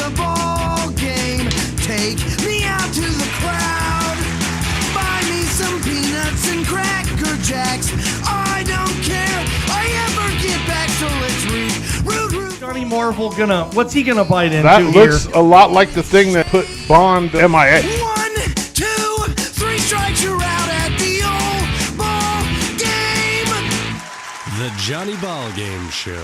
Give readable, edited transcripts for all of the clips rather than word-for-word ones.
the ball game. Take me out to the crowd. Buy me some peanuts and Cracker Jacks. I don't care. I ever get back, so let's root. Johnny Marvel what's he gonna bite into That here? looks a lot like the thing that put Bond MIA. 1, 2, 3 strikes, you're out at the old ball game. The Johnny Ballgame Show.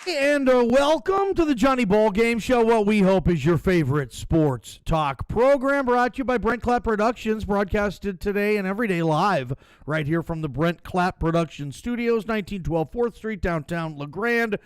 And welcome to the Johnny Ballgame Show, what we hope is your favorite sports talk program, brought to you by Brent Clapp Productions, broadcasted today and every day live right here from the Brent Clapp Productions Studios, 1912 4th Street, downtown LeGrand.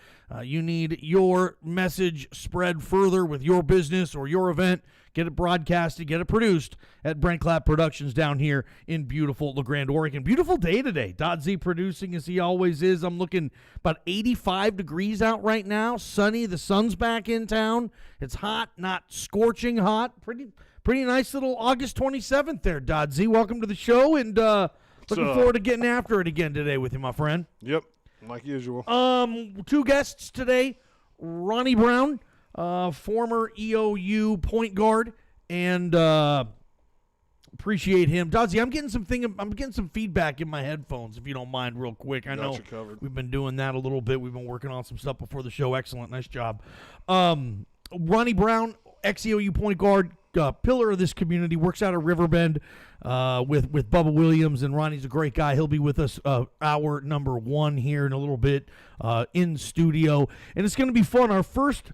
You need your message spread further with your business or your event. Get it broadcasted, get it produced at Brent Clapp Productions down here in beautiful LeGrand, Oregon. Beautiful day today. Z producing as he always is. I'm looking about 85 degrees out right now. Sunny. The sun's back in town. It's hot, not scorching hot. Pretty nice little August 27th there, Z. Welcome to the show, and looking forward to getting after it again today with you, my friend. Yep, like usual. Two guests today. Ronnie Brown, former EOU point guard, and appreciate him. Dodzy, I'm getting some feedback in my headphones, if you don't mind, real quick. I know we've been doing that a little bit. We've been working on some stuff before the show. Excellent, nice job. Ronnie Brown, ex-EOU point guard, pillar of this community, works out of Riverbend with Bubba Williams, and Ronnie's a great guy. He'll be with us hour number 1 here in a little bit in studio, and it's going to be fun. Our first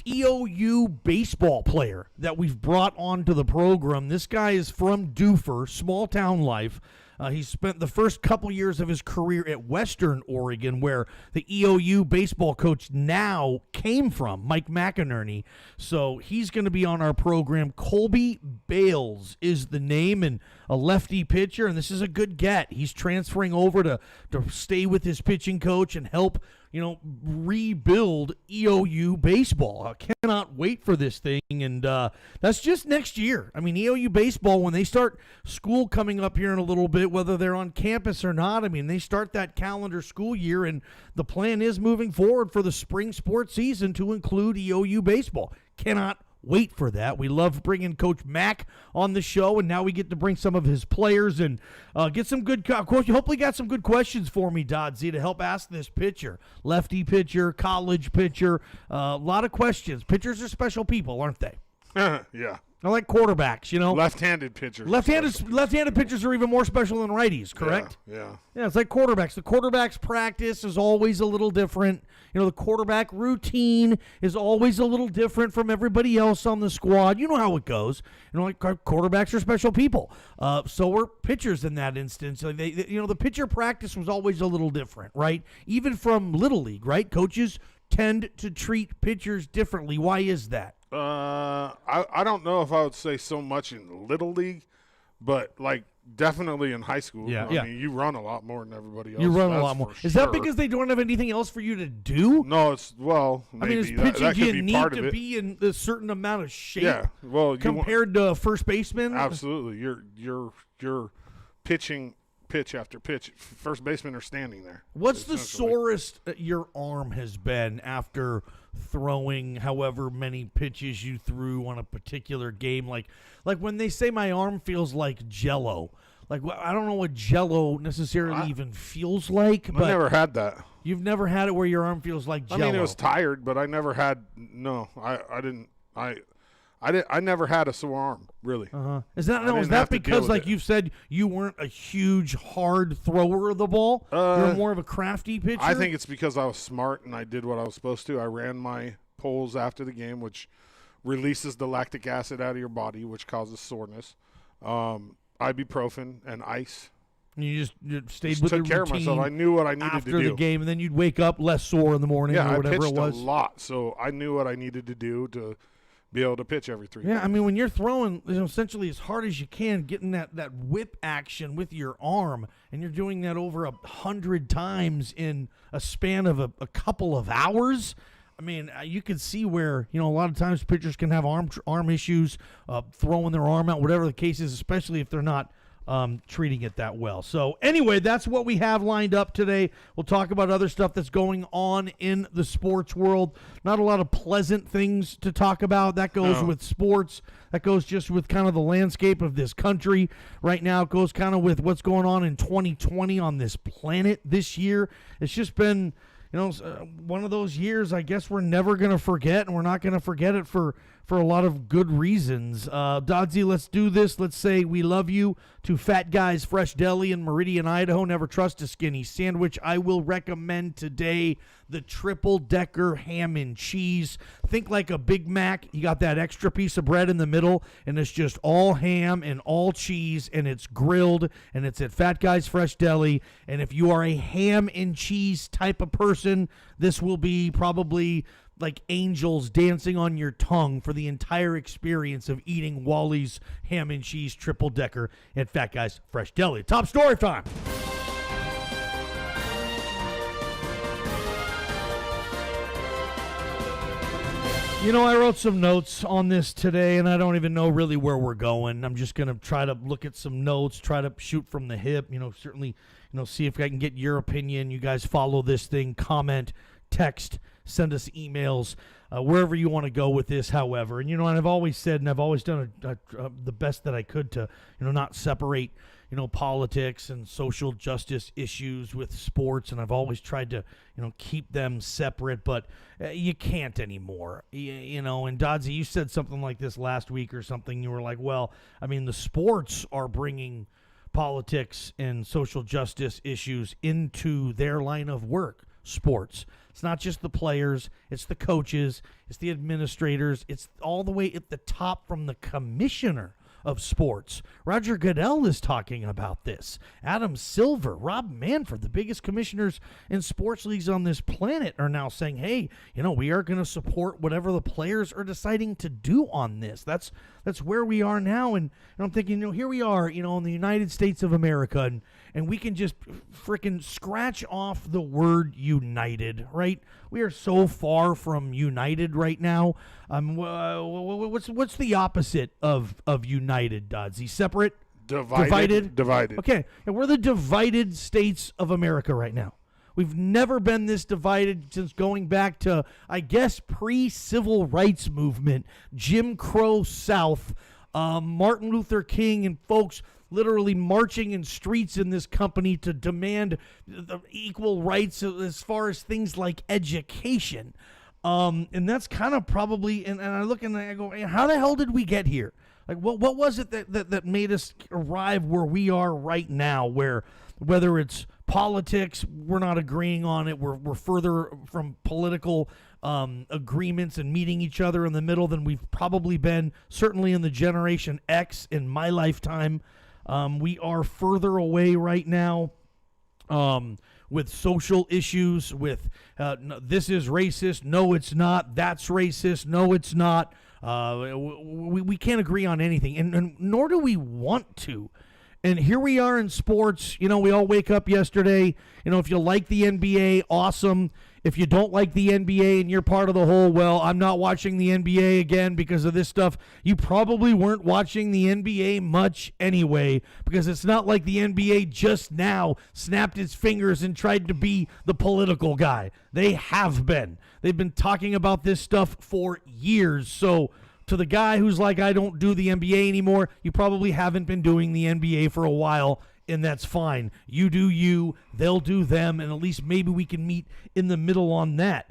EOU baseball player that we've brought onto the program. This guy is from Doofer, small town life. He spent the first couple years of his career at Western Oregon, where the EOU baseball coach now came from, Mike McInerney. So he's going to be on our program. Colby Bales is the name, and a lefty pitcher, and this is a good get. He's transferring over to stay with his pitching coach and help rebuild EOU baseball. I cannot wait for this thing, and that's just next year. I mean, EOU baseball, when they start school coming up here in a little bit, whether they're on campus or not, I mean, they start that calendar school year, and the plan is moving forward for the spring sports season to include EOU baseball. Cannot wait for that. We love bringing Coach Mack on the show, and now we get to bring some of his players and get some good hopefully got some good questions for me, Dodsy, to help ask this pitcher. Lefty pitcher, college pitcher, a lot of questions. Pitchers are special people, aren't they? Yeah. I like quarterbacks, Left-handed pitchers. Left-handed pitchers are even more special than righties, correct? Yeah. Yeah, it's like quarterbacks. The quarterback's practice is always a little different. The quarterback routine is always a little different from everybody else on the squad. You know how it goes. Like quarterbacks are special people. So are pitchers in that instance. The pitcher practice was always a little different, right? Even from Little League, right? Coaches tend to treat pitchers differently. Why is that? I don't know if I would say so much in Little League, but definitely in high school. Yeah. I mean, you run a lot more than everybody else. You run a lot more. Is that because they don't have anything else for you to do? No, maybe. I mean, is pitching, that could you be need part of to it. be in a certain amount of shape? Yeah, well, compared to first baseman? Absolutely. You're pitching pitch after pitch. First basemen are standing there. What's the sorest your arm has been after throwing however many pitches you threw on a particular game? Like when they say my arm feels like Jell-O. I don't know what Jell-O necessarily even feels like. But I never had that. You've never had it where your arm feels like Jell-O? I mean, it was tired, but I never had. No, I didn't. I never had a sore arm, really. Is that because, like you've said, you weren't a huge, hard thrower of the ball? You're more of a crafty pitcher? I think it's because I was smart and I did what I was supposed to. I ran my poles after the game, which releases the lactic acid out of your body, which causes soreness. Ibuprofen and ice. And you stayed with the routine. Took care of myself. I knew what I needed to do. After the game, and then you'd wake up less sore in the morning or whatever it was. Yeah, I pitched a lot, so I knew what I needed to do to be able to pitch every 3 days. Yeah, I mean, when you're throwing essentially as hard as you can, getting that whip action with your arm, and you're doing that over 100 times in a span of a couple of hours, I mean, you can see where, a lot of times pitchers can have arm issues, throwing their arm out, whatever the case is, especially if they're not treating it that well. So anyway, that's what we have lined up today. We'll talk about other stuff that's going on in the sports world. Not a lot of pleasant things to talk about. That goes with sports. That goes just with kind of the landscape of this country right now. It goes kind of with what's going on in 2020 on this planet this year. It's just been, one of those years I guess we're never going to forget, and we're not going to forget it for a lot of good reasons. Dodsy, let's do this. Let's say we love you to Fat Guys Fresh Deli in Meridian, Idaho. Never trust a skinny sandwich. I will recommend today the triple-decker ham and cheese. Think like a Big Mac. You got that extra piece of bread in the middle, and it's just all ham and all cheese, and it's grilled, and it's at Fat Guys Fresh Deli. And if you are a ham and cheese type of person, this will be probably like angels dancing on your tongue for the entire experience of eating Wally's ham and cheese triple decker at Fat Guys Fresh Deli. Top story time. I wrote some notes on this today, and I don't even know really where we're going. I'm just going to try to look at some notes, try to shoot from the hip, certainly, see if I can get your opinion. You guys follow this thing, comment, text, send us emails, wherever you want to go with this, however. And, and I've always said, and I've always done the best that I could to, not separate, politics and social justice issues with sports. And I've always tried to, keep them separate, but you can't anymore. And Dodsy, you said something like this last week or something. You were like, well, the sports are bringing politics and social justice issues into their line of work. Sports. It's not just the players, it's the coaches, it's the administrators, it's all the way at the top from the commissioner of sports. Roger Goodell is talking about this. Adam Silver, Rob Manfred, the biggest commissioners in sports leagues on this planet, are now saying, hey, we are going to support whatever the players are deciding to do on this. That's where we are now. And I'm thinking, here we are, in the United States of America, and we can just freaking scratch off the word united, right? We are so far from united right now. What's the opposite of united, Dodsy? Separate? Divided. Okay, and we're the divided states of America right now. We've never been this divided since going back to, I guess, pre-civil rights movement, Jim Crow South, Martin Luther King and folks literally marching in streets in this company to demand the equal rights as far as things like education. And that's kind of probably, and I look and I go, how the hell did we get here? Like, what was it that made us arrive where we are right now, where whether it's politics, we're not agreeing on it, we're further from political agreements and meeting each other in the middle than we've probably been, certainly in the Generation X in my lifetime. We are further away right now with social issues, with this is racist, no it's not, that's racist, no it's not. We can't agree on anything, and nor do we want to. And here we are in sports. We all wake up yesterday. If you like the NBA, awesome. If you don't like the NBA and you're part of the whole, well, I'm not watching the NBA again because of this stuff, you probably weren't watching the NBA much anyway, because it's not like the NBA just now snapped its fingers and tried to be the political guy. They have been. They've been talking about this stuff for years. So to the guy who's like, I don't do the NBA anymore, you probably haven't been doing the NBA for a while, and that's fine. You do you, they'll do them, and at least maybe we can meet in the middle on that.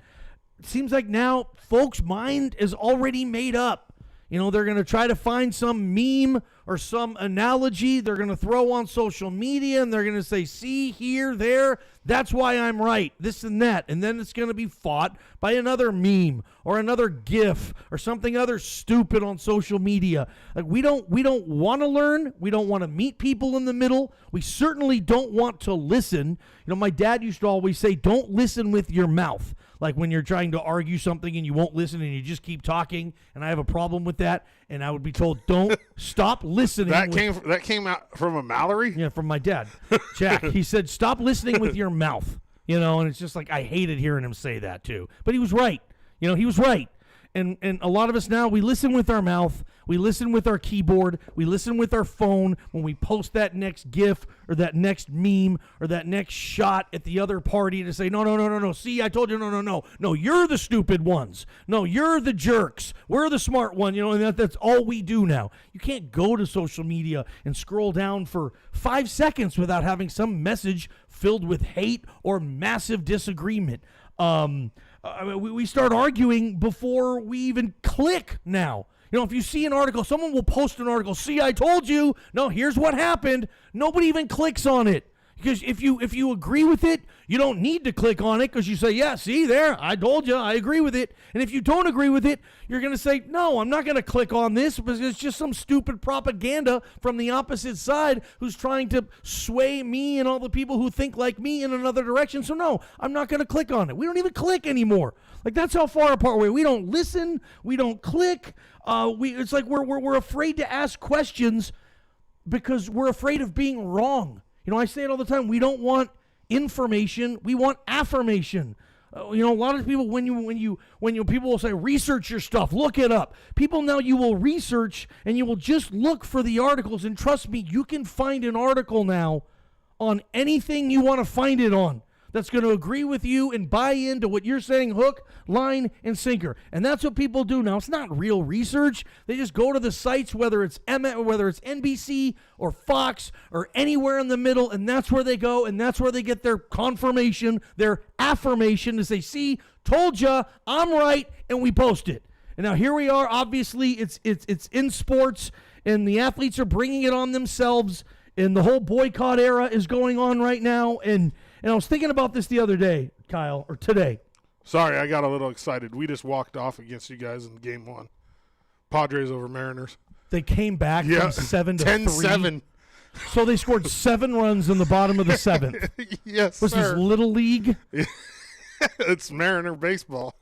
It seems like now folks' mind is already made up. They're going to try to find some meme or some analogy they're going to throw on social media, and they're going to say, see, here, there, that's why I'm right, this and that. And then it's going to be fought by another meme or another GIF or something other stupid on social media. Like, we don't want to learn. We don't want to meet people in the middle. We certainly don't want to listen. My dad used to always say, don't listen with your mouth. Like when you're trying to argue something and you won't listen and you just keep talking, and I have a problem with that, and I would be told, don't stop listening. That came out from a Mallory? Yeah, from my dad, Jack. He said, stop listening with your mouth, and it's just like, I hated hearing him say that too. But he was right. He was right. And a lot of us now, we listen with our mouth, we listen with our keyboard, we listen with our phone when we post that next GIF or that next meme or that next shot at the other party to say, no. See, I told you, no. No, you're the stupid ones. No, you're the jerks. We're the smart one. And that's all we do now. You can't go to social media and scroll down for 5 seconds without having some message filled with hate or massive disagreement. We start arguing before we even click now. If you see an article, someone will post an article, see, I told you, no, here's what happened. Nobody even clicks on it. Because if you agree with it, you don't need to click on it because you say, yeah, see there, I told you, I agree with it. And if you don't agree with it, you're going to say, no, I'm not going to click on this because it's just some stupid propaganda from the opposite side who's trying to sway me and all the people who think like me in another direction. So no, I'm not going to click on it. We don't even click anymore. Like, that's how far apart we are. We don't listen. We don't click. It's like we're afraid to ask questions because we're afraid of being wrong. I say it all the time. We don't want information. We want affirmation. A lot of people, when people will say, research your stuff, look it up. People now, you will research and you will just look for the articles. And trust me, you can find an article now on anything you want to find it on that's going to agree with you and buy into what you're saying, hook, line, and sinker. And that's what people do now. It's not real research. They just go to the sites, whether it's NBC or Fox or anywhere in the middle, and that's where they go, and that's where they get their confirmation, their affirmation to say, see, told ya, I'm right, and we post it. And now here we are. Obviously, it's in sports, and the athletes are bringing it on themselves, and the whole boycott era is going on right now, and I was thinking about this the other day, Kyle, or today. Sorry, I got a little excited. We just walked off against you guys in game 1. Padres over Mariners. They came back from 7 to 10-7. So they scored 7 runs in the bottom of the 7th. Yes, Was this Little League? It's Mariner baseball.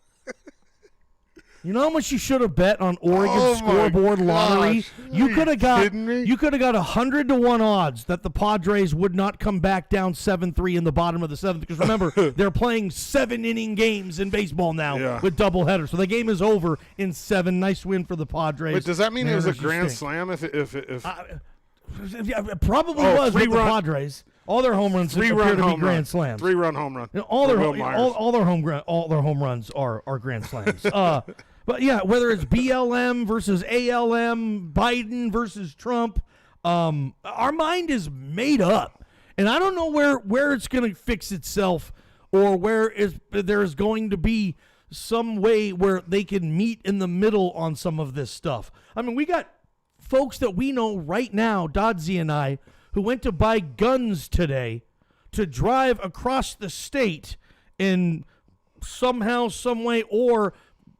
You know how much you should have bet on Oregon scoreboard lottery? You could have got 100 to 1 odds that the Padres would not come back down 7-3 in the bottom of the 7th. Because remember, they're playing 7-inning games in baseball now with doubleheaders. So the game is over in 7. Nice win for the Padres. Wait, does that mean Mariners, it was a grand slam? If it probably was with the Padres. All their home runs appear to be grand slams. 3-run home run. All their home runs are grand slams. But yeah, whether it's BLM versus ALM, Biden versus Trump, our mind is made up, and I don't know where it's going to fix itself, or where there's going to be some way where they can meet in the middle on some of this stuff. I mean, we got folks that we know right now, Dodsey and I, who went to buy guns today to drive across the state in somehow, some way, or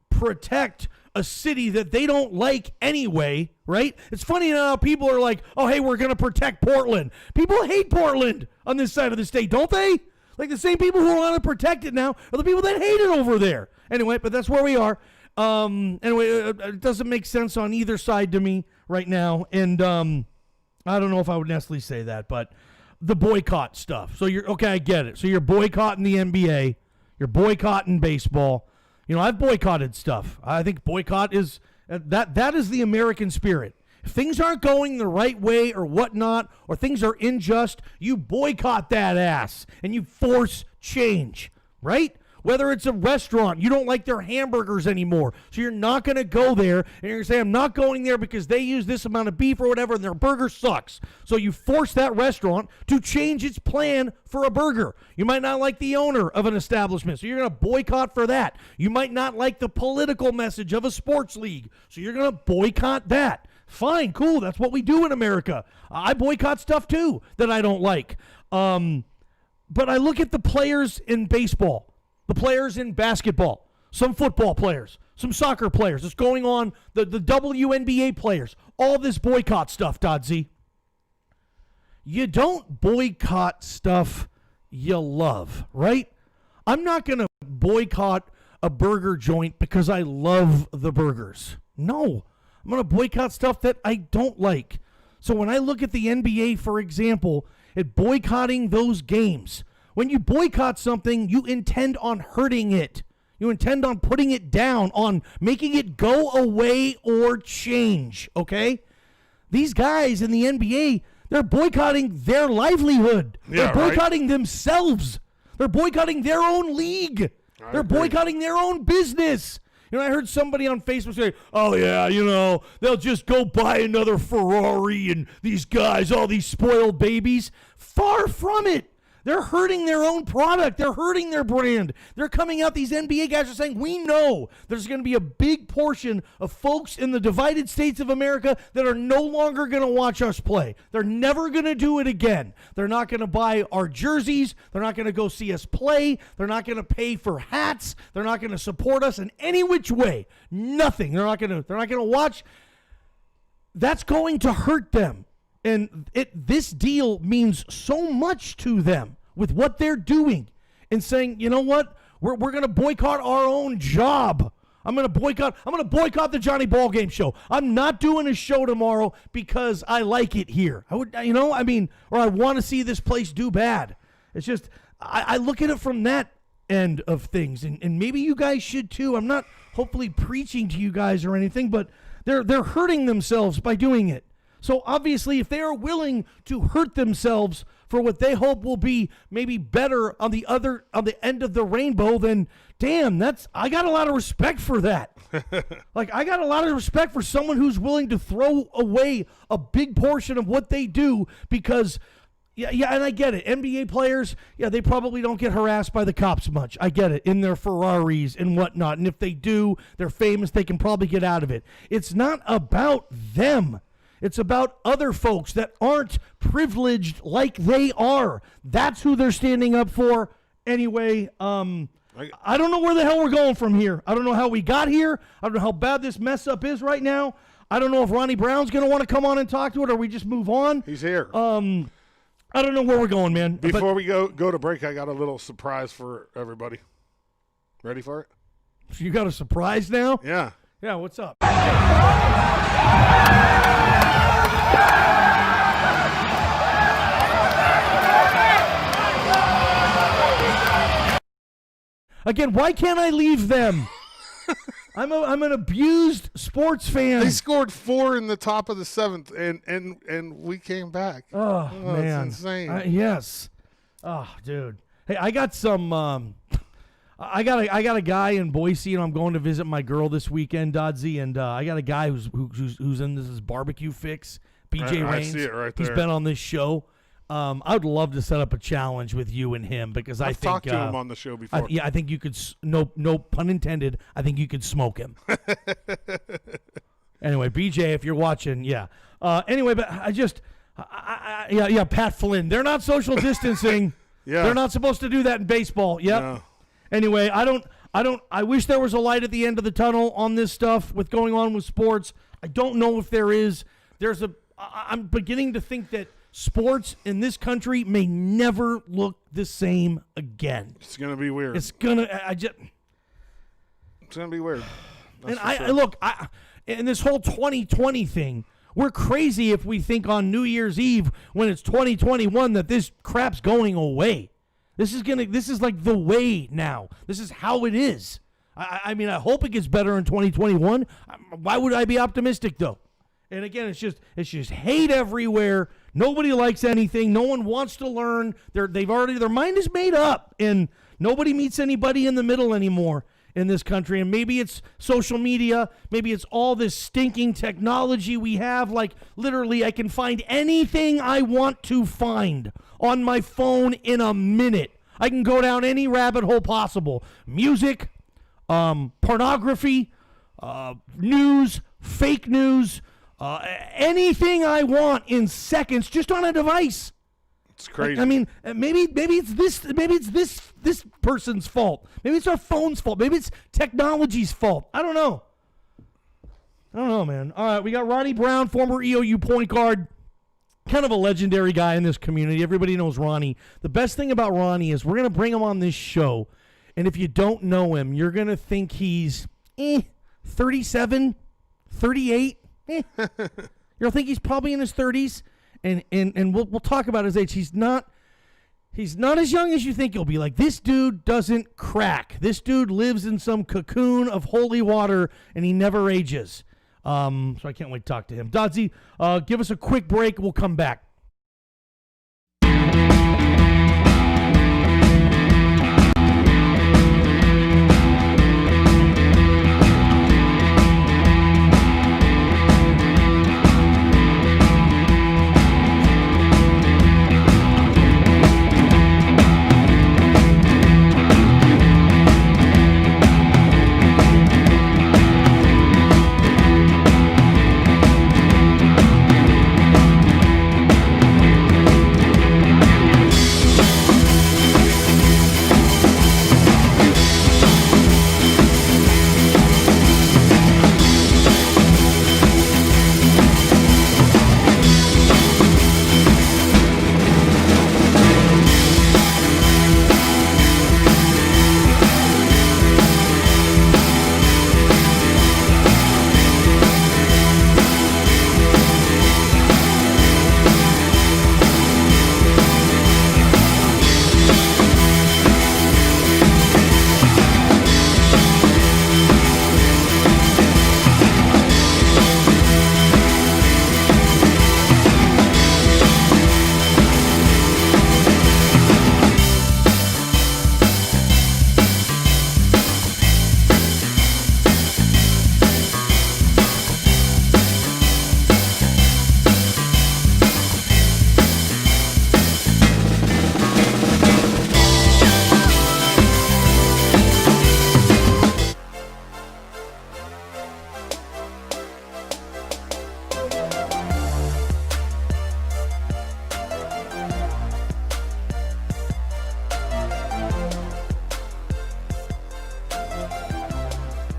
protect a city that they don't like anyway, right? It's funny how people are like, oh, hey, we're going to protect Portland. People hate Portland on this side of the state, don't they? Like, the same people who want to protect it now are the people that hate it over there. Anyway, but that's where we are. Anyway, it doesn't make sense on either side to me right now. And I don't know if I would necessarily say that, but the boycott stuff. So I get it. So you're boycotting the NBA. You're boycotting baseball. I've boycotted stuff. I think boycott is that is the American spirit. If things aren't going the right way or whatnot, or things are unjust, you boycott that ass and you force change, right? Whether it's a restaurant, you don't like their hamburgers anymore, so you're not going to go there, and you're going to say, I'm not going there because they use this amount of beef or whatever, and their burger sucks. So you force that restaurant to change its plan for a burger. You might not like the owner of an establishment, so you're going to boycott for that. You might not like the political message of a sports league, so you're going to boycott that. Fine, cool, that's what we do in America. I boycott stuff too that I don't like. But I look at the players in baseball, the players in basketball, some football players, some soccer players. It's going on, the WNBA players, all this boycott stuff, Dodsey. You don't boycott stuff you love, right? I'm not going to boycott a burger joint because I love the burgers. No, I'm going to boycott stuff that I don't like. So when I look at the NBA, for example, at boycotting those games, when you boycott something, you intend on hurting it. You intend on putting it down, on making it go away or change, okay? These guys in the NBA, they're boycotting their livelihood. Yeah, they're boycotting themselves. They're boycotting their own league. They're boycotting their own business. You know, I heard somebody on Facebook say, oh, yeah, you know, they'll just go buy another Ferrari and these guys, all these spoiled babies. Far from it. They're hurting their own product. They're hurting their brand. They're coming out. These NBA guys are saying, we know there's going to be a big portion of folks in the divided states of America that are no longer going to watch us play. They're never going to do it again. They're not going to buy our jerseys. They're not going to go see us play. They're not going to pay for hats. They're not going to support us in any which way. Nothing. They're not going to watch. That's going to hurt them. And this deal means so much to them with what they're doing and saying, you know what, we're going to boycott our own job. I'm going to boycott the Johnny Ballgame show. I'm not doing a show tomorrow because I like it here. Or I want to see this place do bad. It's just, I look at it from that end of things, and maybe you guys should too. I'm not hopefully preaching to you guys or anything, but they're hurting themselves by doing it. So obviously, if they are willing to hurt themselves for what they hope will be maybe better on the end of the rainbow, then damn, I got a lot of respect for that. I got a lot of respect for someone who's willing to throw away a big portion of what they do because, yeah, and I get it. NBA players, yeah, they probably don't get harassed by the cops much. I get it, in their Ferraris and whatnot. And if they do, they're famous, they can probably get out of it. It's not about them. It's about other folks that aren't privileged like they are. That's who they're standing up for. Anyway, I don't know where the hell we're going from here. I don't know how we got here. I don't know how bad this mess up is right now. I don't know if Ronnie Brown's going to want to come on and talk to it or we just move on. He's here. I don't know where we're going, man. Before we go to break, I got a little surprise for everybody. Ready for it? You got a surprise now? Yeah. Yeah, what's up? Again, why can't I leave them? I'm an abused sports fan. They scored 4 in the top of the 7th, and we came back. Oh man, it's insane. Yes. Oh, dude. Hey, I got some. I got a guy in Boise, and I'm going to visit my girl this weekend, Dodsy, and I got a guy who's in this barbecue fix. BJ Raines. I see it right there. He's been on this show. I would love to set up a challenge with you and him because I've talked to him on the show before. I think you could. No pun intended. I think you could smoke him. Anyway, BJ, if you're watching, yeah. Anyway, but yeah, Pat Flynn. They're not social distancing. Yeah. They're not supposed to do that in baseball. Yep. No. Anyway, I wish there was a light at the end of the tunnel on this stuff with going on with sports. I don't know if there is. I'm beginning to think that sports in this country may never look the same again. It's going to be weird. It's going to be weird. And and this whole 2020 thing, we're crazy if we think on New Year's Eve when it's 2021 that this crap's going away. This is like the way now. This is how it is. I mean, I hope it gets better in 2021. Why would I be optimistic though? And again, it's just hate everywhere. Nobody likes anything. No one wants to learn. Their mind is made up, and nobody meets anybody in the middle anymore in this country. And maybe it's social media. Maybe it's all this stinking technology we have. Like literally, I can find anything I want to find on my phone in a minute. I can go down any rabbit hole possible. Music, pornography, news, fake news. Anything I want in seconds, just on a device. It's crazy. I mean, maybe it's this person's fault. Maybe it's our phone's fault. Maybe it's technology's fault. I don't know, man. All right, we got Ronnie Brown, former EOU point guard, kind of a legendary guy in this community. Everybody knows Ronnie. The best thing about Ronnie is we're gonna bring him on this show, and if you don't know him, you're gonna think he's 37, 38. You'll think he's probably in his 30s, and we'll talk about his age. He's not. He's not as young as you think he'll be. Like, this dude doesn't crack. This dude lives in some cocoon of holy water, and he never ages. So I can't wait to talk to him. Dodzy, give us a quick break. We'll come back.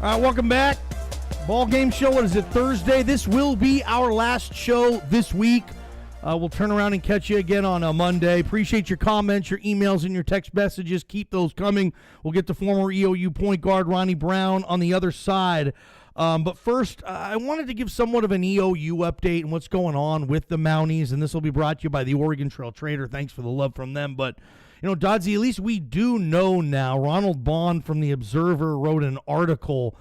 All right, welcome back. Ballgame show. What is it, Thursday? This will be our last show this week. We'll turn around and catch you again on a Monday. Appreciate your comments, your emails, and your text messages. Keep those coming. We'll get to former EOU point guard Ronnie Brown on the other side. But first, I wanted to give somewhat of an EOU update and what's going on with the Mounties, and this will be brought to you by the Oregon Trail Trader. Thanks for the love from them. But, you know, Dodsy, at least we do know now. Ronald Bond from the Observer wrote an article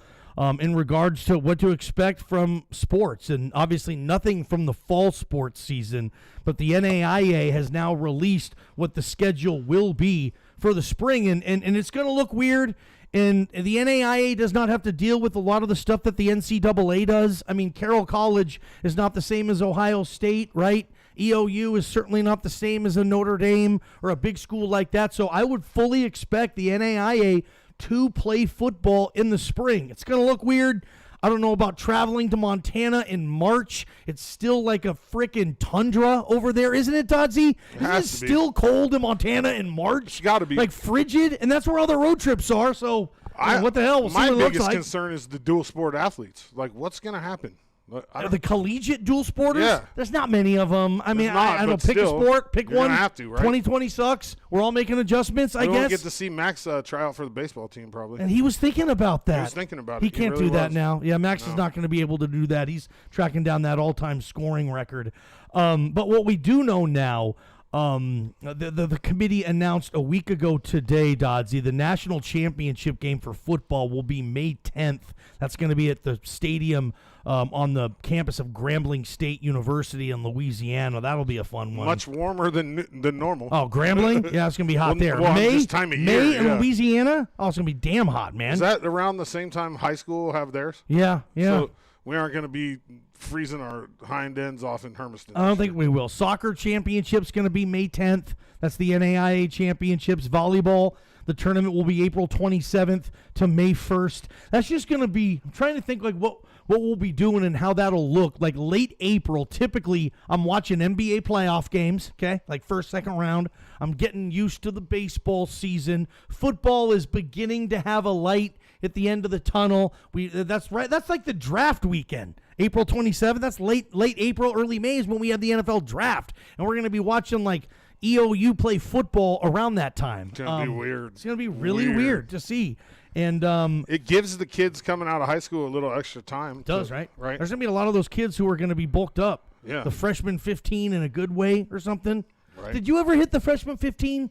in regards to what to expect from sports, and obviously nothing from the fall sports season, but the NAIA has now released what the schedule will be for the spring, and it's going to look weird, and the NAIA does not have to deal with a lot of the stuff that the NCAA does. I mean, Carroll College is not the same as Ohio State, right? EOU is certainly not the same as a Notre Dame or a big school like that, so I would fully expect the NAIA to play football in the spring. It's going to look weird. I don't know about traveling to Montana in March. It's still like a freaking tundra over there, isn't it, Dodsy? Isn't it still cold in Montana in March? It's got to be. Like frigid, and that's where all the road trips are, so what the hell? We'll see what it looks like. My biggest concern is the dual sport athletes. Like, what's going to happen? The collegiate dual sporters? Yeah. There's not many of them. I mean, I don't pick still, a sport, pick one. Have to, right? 2020 sucks. We're all making adjustments, I guess. We'll get to see Max try out for the baseball team probably. And he was thinking about that. He was thinking about it. He can't really do that now. Yeah, Max is not going to be able to do that. He's tracking down that all-time scoring record. But what we do know now, the committee announced a week ago today, Dodsy, the national championship game for football will be May 10th. That's going to be at the stadium on the campus of Grambling State University in Louisiana. That'll be a fun one. Much warmer than normal. Oh, Grambling? Yeah, it's going to be hot there. Well, May, this time of May year, in Louisiana? Oh, it's going to be damn hot, man. Is that around the same time high school will have theirs? Yeah. So we aren't going to be freezing our hind ends off in Hermiston. I don't think we will. Soccer championship's going to be May 10th. That's the NAIA championships. Volleyball, the tournament will be April 27th to May 1st. That's just going to be, I'm trying to think like what we'll be doing and how that'll look. Like late April, typically I'm watching NBA playoff games, okay? Like first, second round. I'm getting used to the baseball season. Football is beginning to have a light at the end of the tunnel. That's right. That's like the draft weekend. April 27th. That's late April, early May is when we have the NFL draft. And we're going to be watching like EOU play football around that time. It's going to be weird. It's going to be really weird to see. And it gives the kids coming out of high school a little extra time. It does, right? Right. There's going to be a lot of those kids who are going to be bulked up. Yeah. The freshman 15 in a good way or something. Right. Did you ever hit the freshman 15?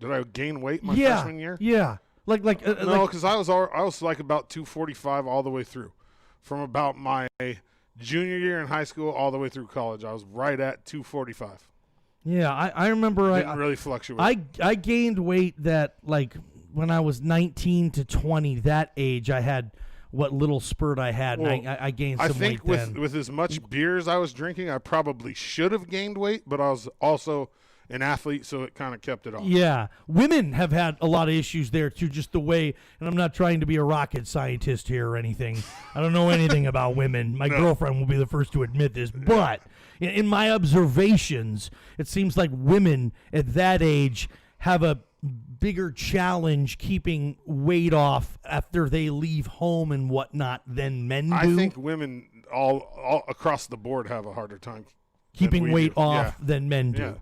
Did I gain weight my freshman year? Yeah. No, because I was like about 245 all the way through, from about my junior year in high school all the way through college. I was right at 245. Yeah, I remember. Didn't really fluctuate. I gained weight that like when I was 19 to 20. That age, I had what little spurt I had, and I gained some weight then. I think with as much beer as I was drinking, I probably should have gained weight, but I was also an athlete, so it kind of kept it off. Yeah. Women have had a lot of issues there, too, just the way, and I'm not trying to be a rocket scientist here or anything. I don't know anything about women. My girlfriend will be the first to admit this. But in my observations, it seems like women at that age have a bigger challenge keeping weight off after they leave home and whatnot than men do. I think women all across the board have a harder time keeping weight off than men do. Yeah.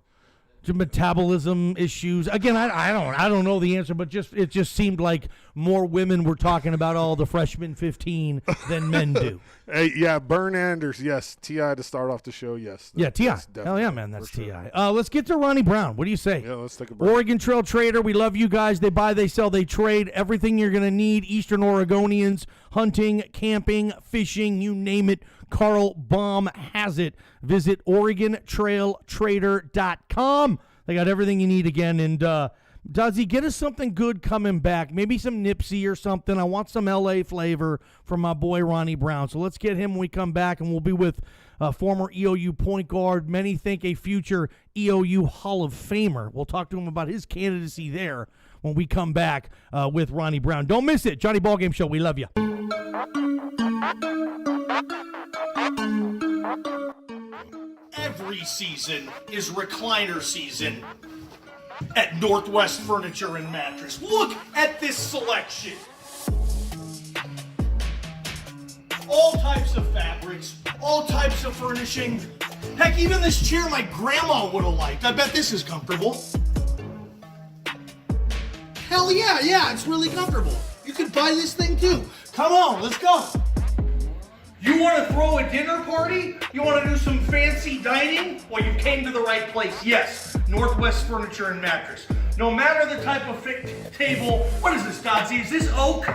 Metabolism issues. Again, I don't know the answer, but it just seemed like more women were talking about all the freshman 15 than men do. Hey, yeah, Burn Anders, yes. T.I. to start off the show, yes. T.I. Hell yeah, man, that's T.I. Let's get to Ronnie Brown. What do you say? Yeah, let's take a break. Oregon Trail Trader, we love you guys. They buy, they sell, they trade. Everything you're going to need. Eastern Oregonians, hunting, camping, fishing, you name it. Carl Baum has it. Visit OregonTrailTrader.com. They got everything you need again. And Duzzy, get us something good coming back. Maybe some Nipsey or something. I want some L.A. flavor from my boy Ronnie Brown. So let's get him when we come back, and we'll be with former EOU point guard. Many think a future EOU Hall of Famer. We'll talk to him about his candidacy there when we come back with Ronnie Brown. Don't miss it. Johnny Ballgame Show. We love you. Every season is recliner season at Northwest Furniture and Mattress. Look at this selection. All types of fabrics, all types of furnishing. Heck, even this chair my grandma would have liked. I bet this is comfortable. Hell yeah, it's really comfortable. You could buy this thing too. Come on, let's go. You want to throw a dinner party? You want to do some fancy dining? Well, you came to the right place. Yes, Northwest Furniture and Mattress. No matter the type of table, what is this, Godsey? Is this oak?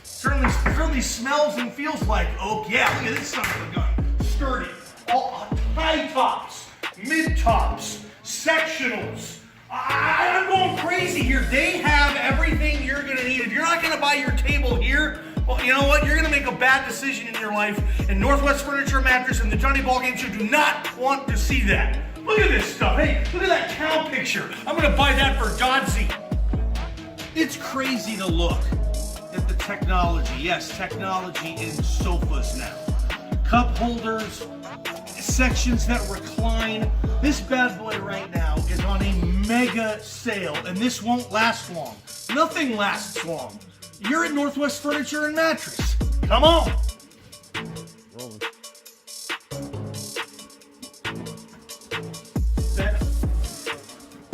Certainly smells and feels like oak. Yeah, look at this son of a gun. Sturdy. All high tops, mid tops, sectionals. I'm going crazy here. They have everything you're going to need. If you're not going to buy your table here, well, you know what? You're going to make a bad decision in your life. And Northwest Furniture and Mattress and the Johnny Ballgame Show do not want to see that. Look at this stuff. Hey, look at that cow picture. I'm going to buy that for Godsey. It's crazy to look at the technology. Yes, technology in sofas now. Cup holders, sections that recline. This bad boy right now is on a mega sale, and this won't last long. Nothing lasts long. You're at Northwest Furniture and Mattress. Come on. Rolling.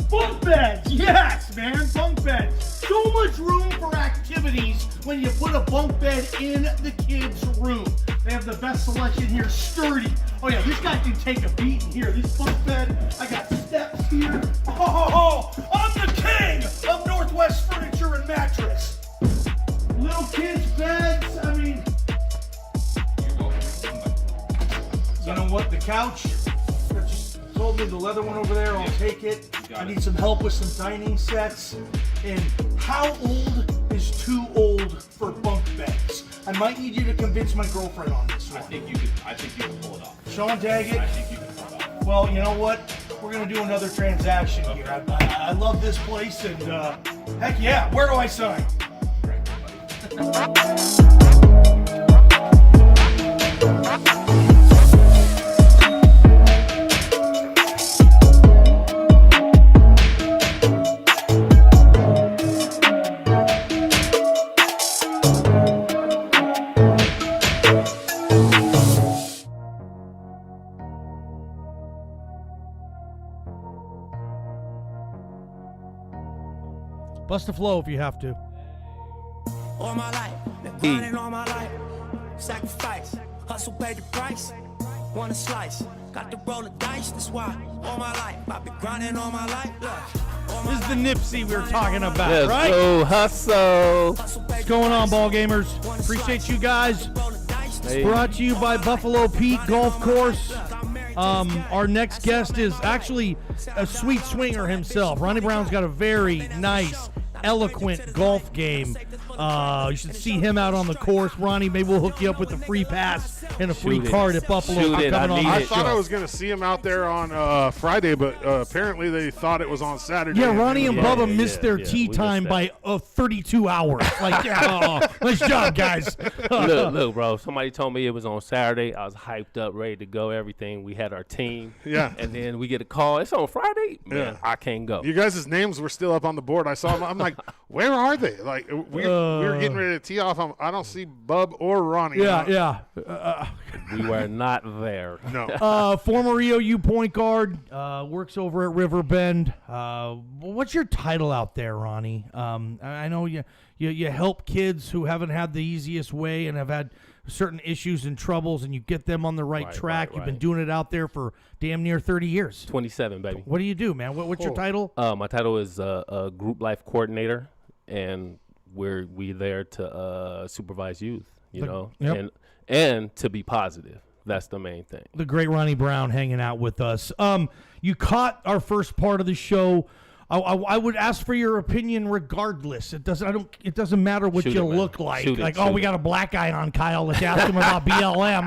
Bunk beds, yes, man, bunk beds. So much room for activities when you put a bunk bed in the kids' room. They have the best selection here, sturdy. Oh yeah, this guy can take a beating here. This bunk bed, I got steps here. Oh, I'm the king of Northwest Furniture and Mattress. Little kids' beds, I mean, you know what, the couch, just told me the leather one over there, I'll take it. I need some help with some dining sets. And how old is too old for bunk beds? I might need you to convince my girlfriend on this one. I think you can pull it off. Sean Daggett? I think you can pull it off. Well, you know what? We're going to do another transaction here. I love this place, and heck yeah, where do I sign? Right, buddy. Bust a flow if you have to. All my life, been grinding all my life. Sacrifice, hustle paid the price. Want a slice, got to roll the dice, that's why. All my life, I've been grinding all my life. Look, This is the Nipsey we were talking about, Let's right? go hustle. What's going on, ball gamers? Appreciate you guys. Hey. Brought to you by Buffalo Pete Golf Course. Our next guest is actually a sweet swinger himself. Ronnie Brown's got a very nice, eloquent golf game. You should see him out on the course. Ronnie, maybe we'll hook you up with a free pass and a free card at Buffalo. Shoot it. I thought I was going to see him out there on Friday, but apparently they thought it was on Saturday. Yeah, Ronnie and Bubba yeah, missed their yeah, tee we time missed by 32 hours. Like, nice job, guys. Look, bro. Somebody told me it was on Saturday. I was hyped up, ready to go. Everything. We had our team. Yeah. And then we get a call. It's on Friday. Man, Yeah. I can't go. You guys' names were still up on the board. I saw them. I'm like, where are they? Like, we were getting ready to tee off. I don't see Bub or Ronnie. Yeah. We were not there. No. Former EOU point guard, works over at Riverbend. What's your title out there, Ronnie? I know you help kids who haven't had the easiest way and have had certain issues and troubles, and you get them on the right track. You've been doing it out there for damn near 30 years. 27, baby. What do you do, man? What's your title? My title is a group life coordinator, and we there to supervise youth, you know, and to be positive. That's the main thing. The great Ronnie Brown hanging out with us. You caught our first part of the show. I would ask for your opinion regardless. It doesn't matter what you look like. We got a black guy on, Kyle. Let's ask him about BLM.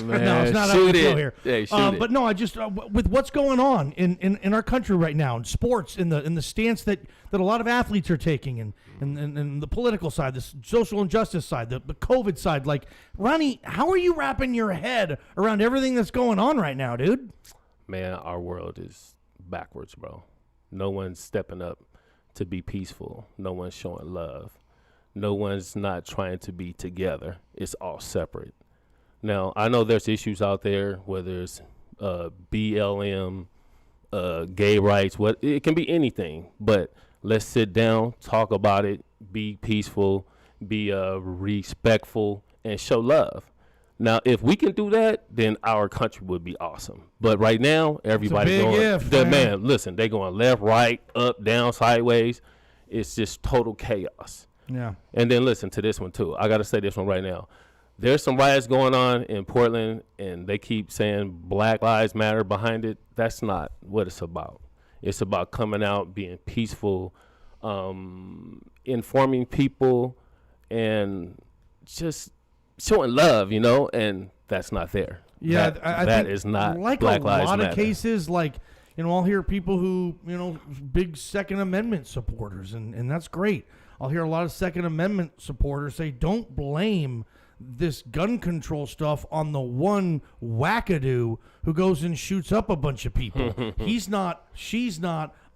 No, it's not our show here. Hey, but no, I just with what's going on in our country right now in sports, in the stance that a lot of athletes are taking, and the political side, the social injustice side, the COVID side. Like, Ronnie, how are you wrapping your head around everything that's going on right now, dude? Man, our world is backwards, bro. No one's stepping up to be peaceful. No one's showing love. No one's not trying to be together. It's all separate. Now, I know there's issues out there, whether it's BLM, gay rights, it can be anything. But let's sit down, talk about it, be peaceful, be respectful, and show love. Now, if we can do that, then our country would be awesome. But right now, everybody's going. Man, listen, they going left, right, up, down, sideways. It's just total chaos. Yeah. And then listen to this one too. I got to say this one right now. There's some riots going on in Portland, and they keep saying Black Lives Matter behind it. That's not what it's about. It's about coming out, being peaceful, informing people, and just showing love, you know, and that's not there. Yeah, I that think is not like Black a Lives lot Matter. of cases, like, you know, I'll hear people who, you know, big Second Amendment supporters, and that's great. I'll hear a lot of Second Amendment supporters say, don't blame this gun control stuff on the one wackadoo who goes and shoots up a bunch of people. She's not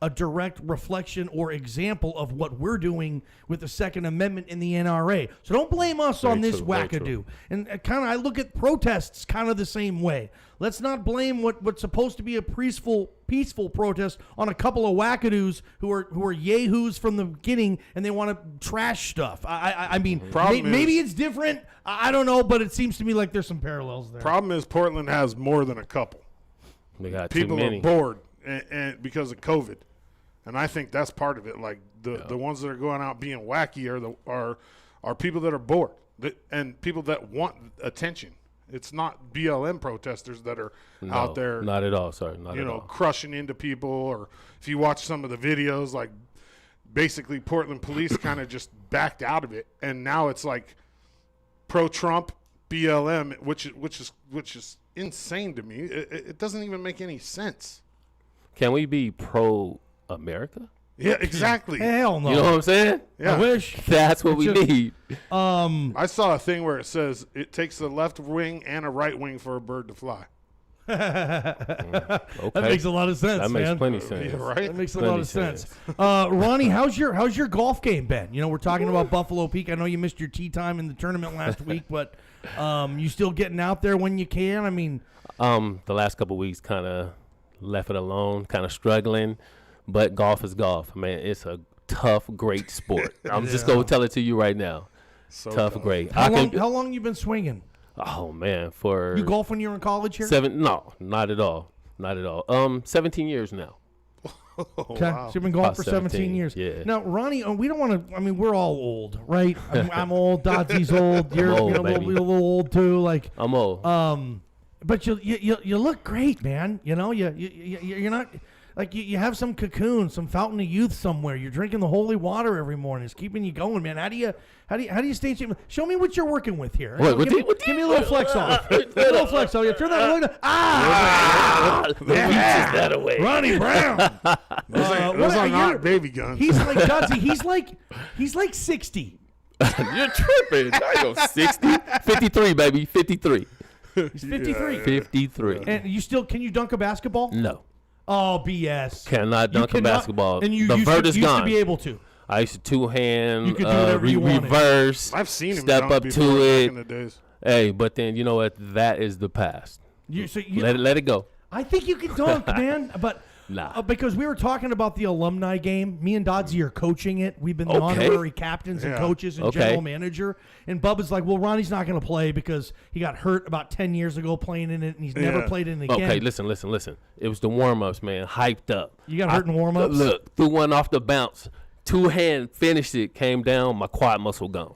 a direct reflection or example of what we're doing with the Second Amendment in the NRA. So don't blame us on this wackadoo. And I look at protests kind of the same way. Let's not blame what's supposed to be a peaceful protest on a couple of wackadoos who are yahoos from the beginning, and they want to trash stuff. I mean, maybe it's different. I don't know, but it seems to me like there's some parallels there. Problem is Portland has more than a couple. They got people too many. are bored and because of COVID, and I think that's part of it. Like the ones that are going out being wacky are people that are bored and people that want attention. It's not BLM protesters that are out there. Not at all. Sorry, not at all. Crushing into people. Or if you watch some of the videos, like basically Portland police kind of just backed out of it, and now it's like pro-Trump BLM, which is insane to me. It doesn't even make any sense. Can we be pro-America? Yeah, exactly. Hell no. You know what I'm saying? Yeah. I wish. That's what we need. I saw a thing where it says it takes a left wing and a right wing for a bird to fly. That makes a lot of sense. That makes man. plenty of sense. Yeah, right? That makes a lot of sense. Ronnie, how's your golf game been? You know, we're talking about Buffalo Peak. I know you missed your tee time in the tournament last week, but you still getting out there when you can? I mean, the last couple of weeks kind of left it alone, kind of struggling. But golf is golf, man. It's a tough, great sport. I'm just gonna tell it to you right now. So tough, great. How long you been swinging? Oh man, for you golf when you were in college here? No, not at all. 17 years now. Okay, wow. so you've been going About for 17 years. yeah. Now, Ronnie, we don't want to. I mean, we're all old, right? I'm old. Dodsey's old. You're, old, you're a little old too. Like, I'm old. but you look great, man. You know, you're not like you have some cocoon, some fountain of youth somewhere. You're drinking the holy water every morning. It's keeping you going, man. How do you stay in shape? Show me what you're working with here. What Give me a little flex off. A little flex off. Yeah, turn that look. The beach is that away. Ronnie Brown. Those are not baby guns. He's like Dodsey. He's like 60. You're tripping. I go 60, 53, baby, 53. He's 53. 53. And can you dunk a basketball? No, Oh, BS. cannot dunk a basketball. And you the vert is used gone. to be able to. I used to two-hand, You could do whatever you wanted. reverse, I've seen him step dunk up before to back it. in the days. Hey, but then you know what? That is the past. Let it go. I think you can dunk, man. But Nah. because we were talking about the alumni game. Me and Dodsey are coaching it. We've been the Okay. honorary captains and Yeah. coaches and Okay. general manager. And Bubba's like, well, Ronnie's not going to play because he got hurt about 10 years ago playing in it, and he's never Yeah. played in it again. Okay, listen. It was the warm-ups, man. Hyped up. You got hurt in warm-ups? Look, threw one off the bounce. Two-hand, finished it, came down, my quad muscle gone.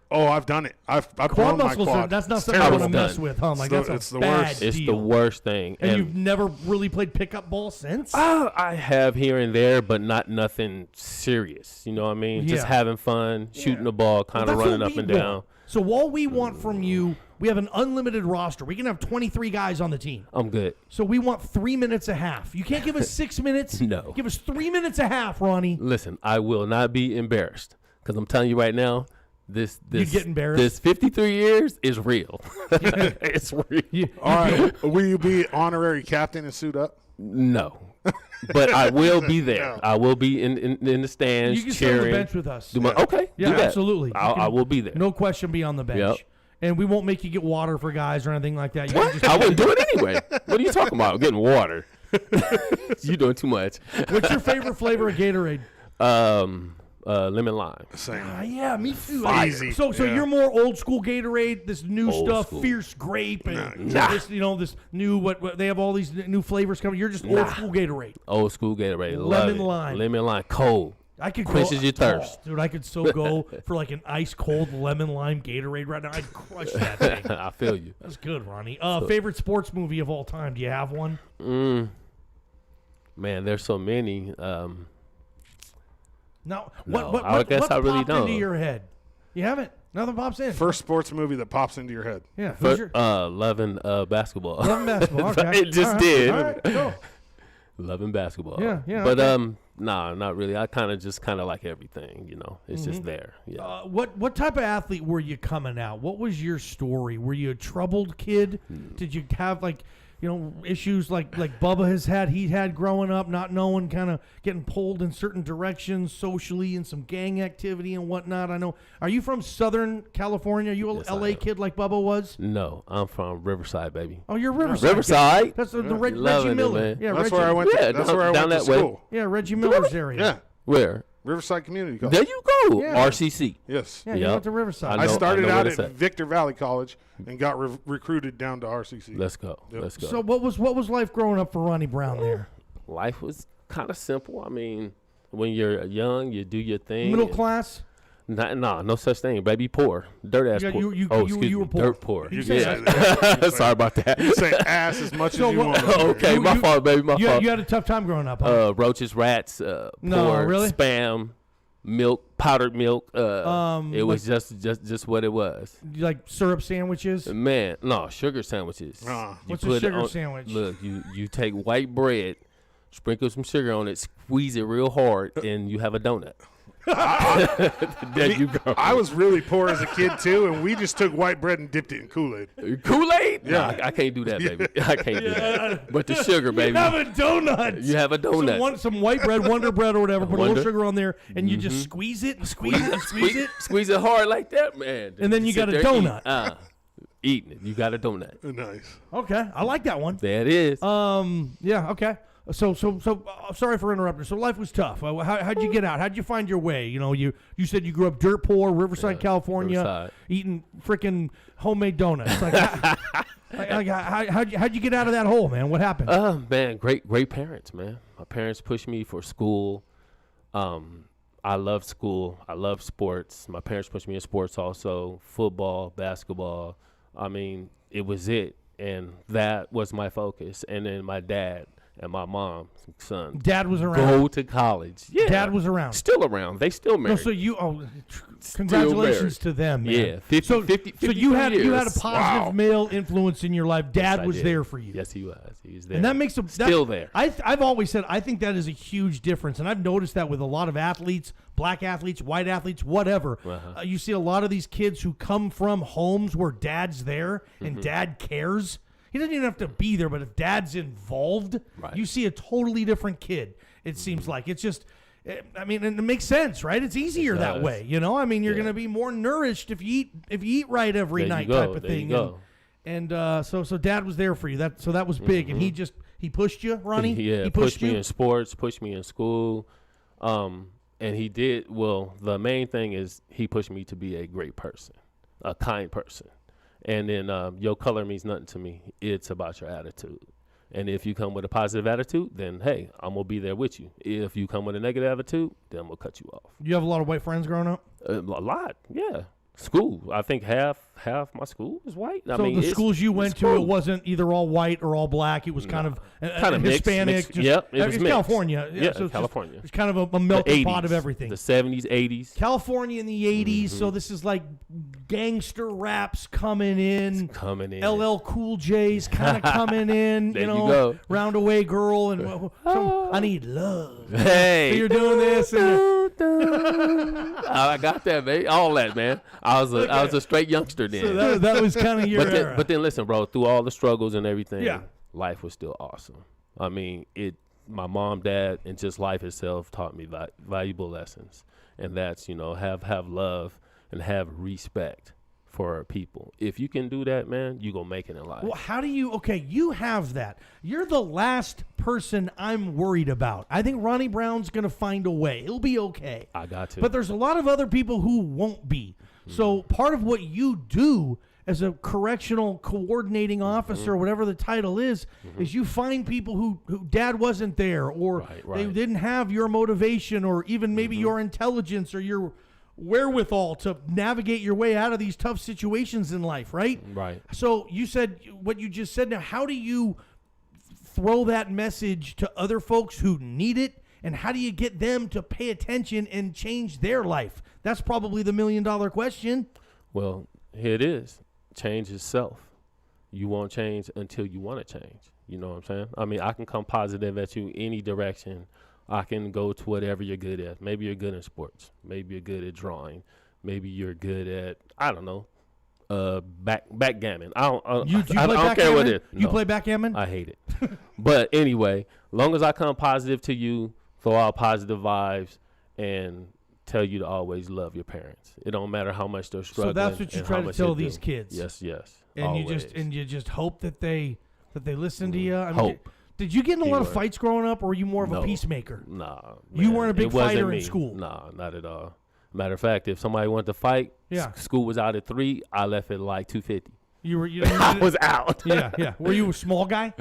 Oh, I've done it. I've Quad blown my muscles, quad. that's not It's something I want terrible. to done. mess with, huh? Like, It's that's the a bad worst. It's deal. the worst thing. And you've never really played pickup ball since? I have here and there, but not nothing serious. You know what I mean? Just Yeah. having fun, shooting the ball, kind of That's running what up we and want. down. So all we want from you, we have an unlimited roster. We can have 23 guys on the team. I'm good. So we want 3 minutes a half. You can't give us 6 minutes. No. Give us 3 minutes a half, Ronnie. Listen, I will not be embarrassed because I'm telling you right now, this get embarrassed? This 53 years is real. It's real. All right. Will you be honorary captain and suit up? No. But I will be there. No. I will be in the stands You can sit on cheering. the bench with us. Okay. Yeah, do that. absolutely. You I can- will be there. No question, be on the bench. Yep. And we won't make you get water for guys or anything like that. You can What? just- I wouldn't do it anyway. What are you talking about? Getting water. You doing too much. What's your favorite flavor of Gatorade? Lemon lime. Same. Yeah, me too. Easy. So Yeah. you're more old school Gatorade, this new Old stuff, school. fierce grape, and Nah. this this new what they have all these new flavors coming. You're just old Nah. school Gatorade. Old school Gatorade. Love Lemon it. lime. Lemon lime. Cold. I could Quenches your thirst. dude. I could so go for like an ice cold lemon lime Gatorade right now. I'd crush that thing. I feel you. That's good, Ronnie. Favorite sports movie of all time? Do you have one? Man, there's so many. No. No, What I guess what I really popped into don't. your head? You haven't? Nothing pops in. First sports movie that pops into your head. Yeah. Who's your Loving basketball. Loving basketball? Okay. It just All right, did. All right, go. Loving basketball. Yeah, But okay. nah, not really. I kind of like everything. You know, it's just there. Yeah. What type of athlete were you coming out? What was your story? Were you a troubled kid? Did you have issues like Bubba has had? He had growing up, not knowing, kind of getting pulled in certain directions socially and some gang activity and whatnot. I know. Are you from Southern California? Are you a Yes, I LA am. kid like Bubba was? No, I'm from Riverside, baby. Oh, you're Riverside. Riverside. That's the Loving Reggie it, Miller. man. Yeah, That's Reggie, where I went. Yeah, That's down- where I down went to that way. school. Yeah, Reggie Miller's area. Yeah. Where? Riverside Community College. There you go. Yeah. RCC. Yes. Yeah, you Yep. went to Riverside. I I know- started know out what at it's at. Victor Valley College and got recruited down to RCC. Let's go. Yep. Let's go. So what was life growing up for Ronnie Brown there? Life was kind of simple. I mean, when you're young, you do your thing. Middle and- class? No such thing, baby. Poor, dirt ass Yeah, poor. you Excuse were me, poor. dirt poor. You say can say that. Sorry about that. You say ass as much So as you what- want. Okay, You- my you- fault, baby. My You fault. had a tough time growing up, huh? Roaches, rats, No, pork, really? spam, milk, powdered milk. It was like- just what it was. Like syrup sandwiches? Man, no sugar sandwiches. Ah. You What's a put it sugar on- sandwich? Look, you take white bread, sprinkle some sugar on it, squeeze it real hard, and you have a donut. There you go. I was really poor as a kid too, and we just took white bread and dipped it in Kool-Aid. Kool-Aid? Yeah. Nah, I can't do that, baby. I can't do that. But the sugar, baby. You have a donut. You have a donut. Some white bread, Wonder Bread or whatever, put a Wonder. little sugar on there, and you just squeeze it and squeeze it and squeeze it. Squeeze it hard like that, man. And then you Sit got a there donut. Eating it. You got a donut. Nice. Okay, I like that one. There it is. Yeah, okay. sorry for interrupting. So life was tough. How'd you get out? How'd you find your way? You know, you said you grew up dirt poor, Riverside, California, Riverside. eating freaking homemade donuts. How'd you get out of that hole, man? What happened? Man, great parents, man. My parents pushed me for school. I love school. I love sports. My parents pushed me in sports also, football, basketball. I mean, it was it. And that was my focus. And then my dad and my mom, son. Dad was around. Go to college. Yeah. Dad was around. Still around. They still married. No, so you congratulations to them, man. Yeah, 50 so you had years. a positive male influence in your life. Dad Yes, was I did. there for you. Yes, he was. He was there. And that makes him still there. I've always said I think that is a huge difference, and I've noticed that with a lot of athletes, black athletes, white athletes, whatever. You see a lot of these kids who come from homes where dad's there and dad cares. He doesn't even have to be there, but if dad's involved, you see a totally different kid. It seems like it's just. I mean, and it makes sense, right? It's easier that way, you know. I mean, you're going to be more nourished if you eat right every night, type of thing. And so dad was there for you. That was big, and he pushed you, Ronnie. He pushed me in sports, pushed me in school, and he did. Well, the main thing is he pushed me to be a great person, a kind person. And then your color means nothing to me. It's about your attitude. And if you come with a positive attitude, then, hey, I'm going to be there with you. If you come with a negative attitude, then I'm going to cut you off. You have a lot of white friends growing up? A lot, yeah. School. I think half my school was white. So the schools you went to, it wasn't either all white or all black. It was kind of Hispanic. Mixed. Yep, it was mixed. California. Yeah, so California. It's kind of a melting pot of everything. The 70s, 80s. California in the 80s. So this is like gangster raps coming in. LL Cool J's kind of coming in. There you know, go. Roundaway Girl and I Need Love. Hey. So you're doing this. I got that, man. All that, man. I was a straight youngster then. So that was kind of your era. But then listen, bro, through all the struggles and everything, Yeah. life was still awesome. I mean, my mom, dad, and just life itself taught me valuable lessons. And that's, have love and have respect for people. If you can do that, man, you're going to make it in life. Well, how do you, you have that. You're the last person I'm worried about. I think Ronnie Brown's going to find a way. He'll be okay. I got to. But there's a lot of other people who won't be. So part of what you do as a correctional coordinating officer, whatever the title is you find people who dad wasn't there, or they didn't have your motivation, or even maybe your intelligence or your wherewithal to navigate your way out of these tough situations in life, right? Right. So you said what you just said. Now, how do you throw that message to other folks who need it, and how do you get them to pay attention and change their life? That's probably the $1 million question. Well, here it is. Change is self. You won't change until you want to change. You know what I'm saying? I mean, I can come positive at you any direction. I can go to whatever you're good at. Maybe you're good in sports. Maybe you're good at drawing. Maybe you're good at, I don't know, backgammon. I don't care what it is. You play backgammon? I hate it. But anyway, long as I come positive to you, throw out positive vibes, and tell you to always love your parents. It don't matter how much they're struggling. So that's what you try to tell these kids. Yes. And always. you just hope that they listen to you. I mean, Hope. Did you get in a lot of fights growing up, or were you more of a peacemaker? Nah. You weren't a big it wasn't fighter me. in school? Nah, not at all. Matter of fact, if somebody wanted to fight, school was out at 3, I left at like 2:50. I was out. Yeah. Were you a small guy?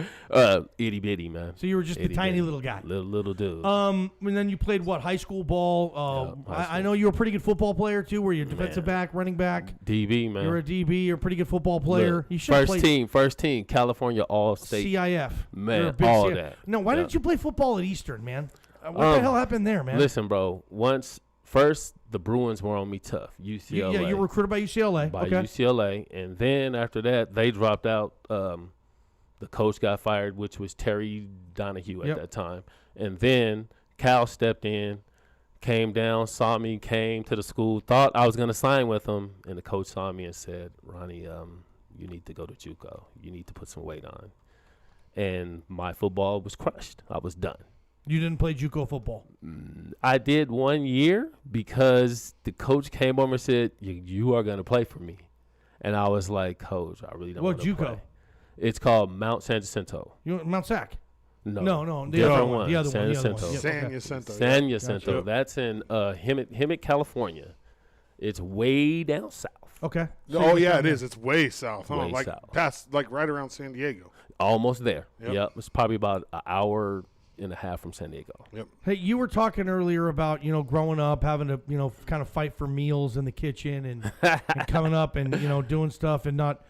Itty bitty, man. So you were just a tiny little guy. Little dude. And then you played what? High school ball. I know you were a pretty good football player too. Were you a defensive back, running back? DB, man. You're a DB. You're a pretty good football player. Look, You should first team, California All-State. CIF. Man, all that. No, why didn't you play football at Eastern, man? What the hell happened there, man? Listen, bro. First, the Bruins were on me tough. UCLA. Yeah, you were recruited by UCLA. UCLA. And then after that, they dropped out. The coach got fired, which was Terry Donahue at that time. And then Cal stepped in, came down, saw me, came to the school, thought I was going to sign with him. And the coach saw me and said, Ronnie, you need to go to JUCO. You need to put some weight on. And my football was crushed. I was done. You didn't play JUCO football? I did 1 year because the coach came over and said, you are going to play for me. And I was like, Coach, I really don't want to play. JUCO? It's called Mount San Jacinto. Mount Sac? No. The different other one. one. The other San one. Jacinto. Yep, San okay. Jacinto. San yeah. Jacinto. Gotcha. That's in Hemet, California. It's way down south. Okay. Oh yeah, it is. It's way south. Huh? Way Like south. past, like right around San Diego. Almost there. Yep. Yep. It's probably about an hour and a half from San Diego. Yep. Hey, you were talking earlier about, growing up, having to, kind of fight for meals in the kitchen and coming up and, doing stuff and not.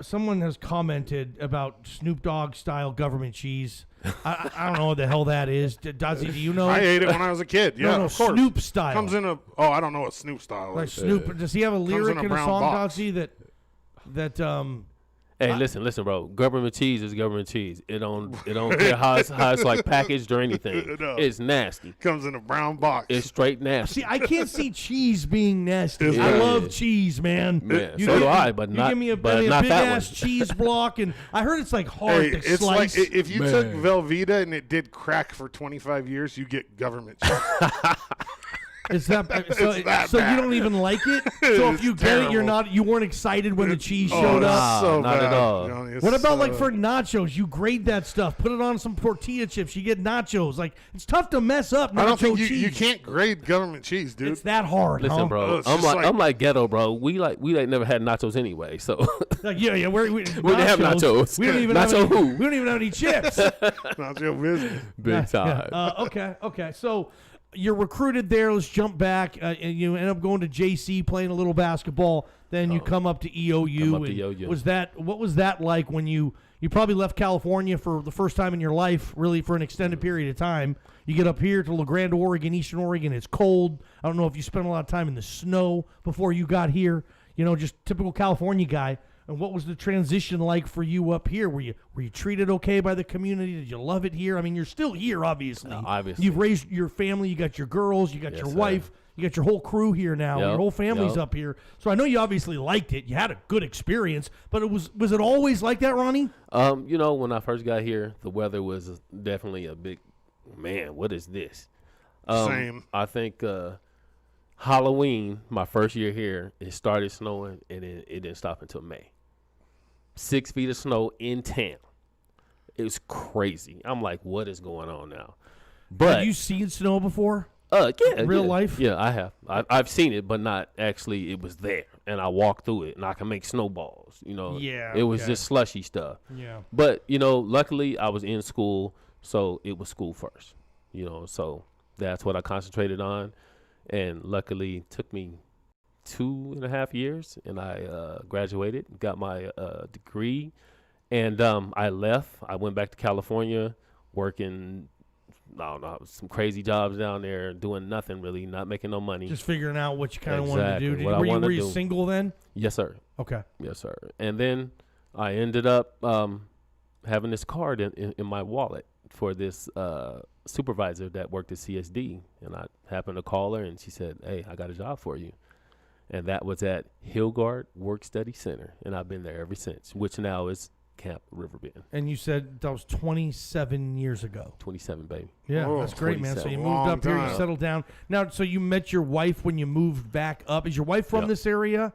Someone has commented about Snoop Dogg style government cheese. I don't know what the hell that is. Dozzy, do you know? I ate it when I was a kid. Yeah, no, of course. Snoop style. Comes in a. Oh, I don't know what Snoop style Like is. Snoop. Does he have a lyric in a in a brown song, box. Dozzy, that Hey, listen, bro. Government cheese is government cheese. It don't care how it's like packaged or anything. No. It's nasty. Comes in a brown box. It's straight nasty. See, I can't see cheese being nasty. It's I not. love cheese, man. Man, so do I, but not- give me a but big not that ass one. cheese block, and I heard it's like hard Hey, to it's slice. like if you took Velveeta and it did crack for 25 years, you get government cheese. Is that so? It's that So you bad. don't even like it. So if It's you get it, terrible. you weren't excited when the cheese Oh, showed it's up. so Not at bad, all. Johnny. It's What about so- like for nachos? You grate that stuff, put it on some tortilla chips. You get nachos. Like it's tough to mess up nacho I don't think cheese. you can't grade government cheese, dude. It's that hard. Listen, huh? bro. It's just like- I'm like ghetto, bro. We never had nachos anyway, so Like, yeah. We didn't have nachos. We don't even Nacho have any, who? We don't even have any chips. Not your business. big time. Okay. So you're recruited there. Let's jump back. And you end up going to JC, playing a little basketball. Then you come up to EOU. Come up to and EOU. What was that like when you probably left California for the first time in your life, really for an extended period of time? You get up here to La Grande, Oregon, Eastern Oregon. It's cold. I don't know if you spent a lot of time in the snow before you got here. Just typical California guy. And what was the transition like for you up here? Were you treated okay by the community? Did you love it here? I mean, you're still here, obviously. Obviously. You've raised your family. You got your girls. You got your sir. wife. You got your whole crew here now. Yep, Your whole family's yep. up here. So I know you obviously liked it. You had a good experience. But was it always like that, Ronnie? When I first got here, the weather was definitely a big man. What is this? Same. I think Halloween, my first year here, it started snowing and it didn't stop until May. 6 feet of snow in town. It was crazy. I'm like, what is going on now? But Have you seen snow before? real life? Yeah, I have. I've seen it, but not actually. It was there, and I walked through it, and I can make snowballs. Yeah, it was okay. just slushy stuff. Yeah. But luckily, I was in school, so it was school first. So that's what I concentrated on, and luckily, it took me 2.5 years, and I graduated, got my degree, and I left. I went back to California, working. I don't know, some crazy jobs down there, doing nothing really, not making no money. Just figuring out what you kind of wanted to do. Exactly, what I wanted Were to you do. single then? Yes, sir. Okay. Yes, sir. And then I ended up having this card in my wallet for this supervisor that worked at CSD. And I happened to call her, and she said, "Hey, I got a job for you." And that was at Hillgard Work Study Center. And I've been there ever since, which now is Camp Riverbend. And you said that was 27 years ago. 27, baby. Yeah, Whoa, that's great, man. So you 27. moved up here, you Long settled down. Now, so you met your wife when you moved back up. Is your wife from Yep. this area?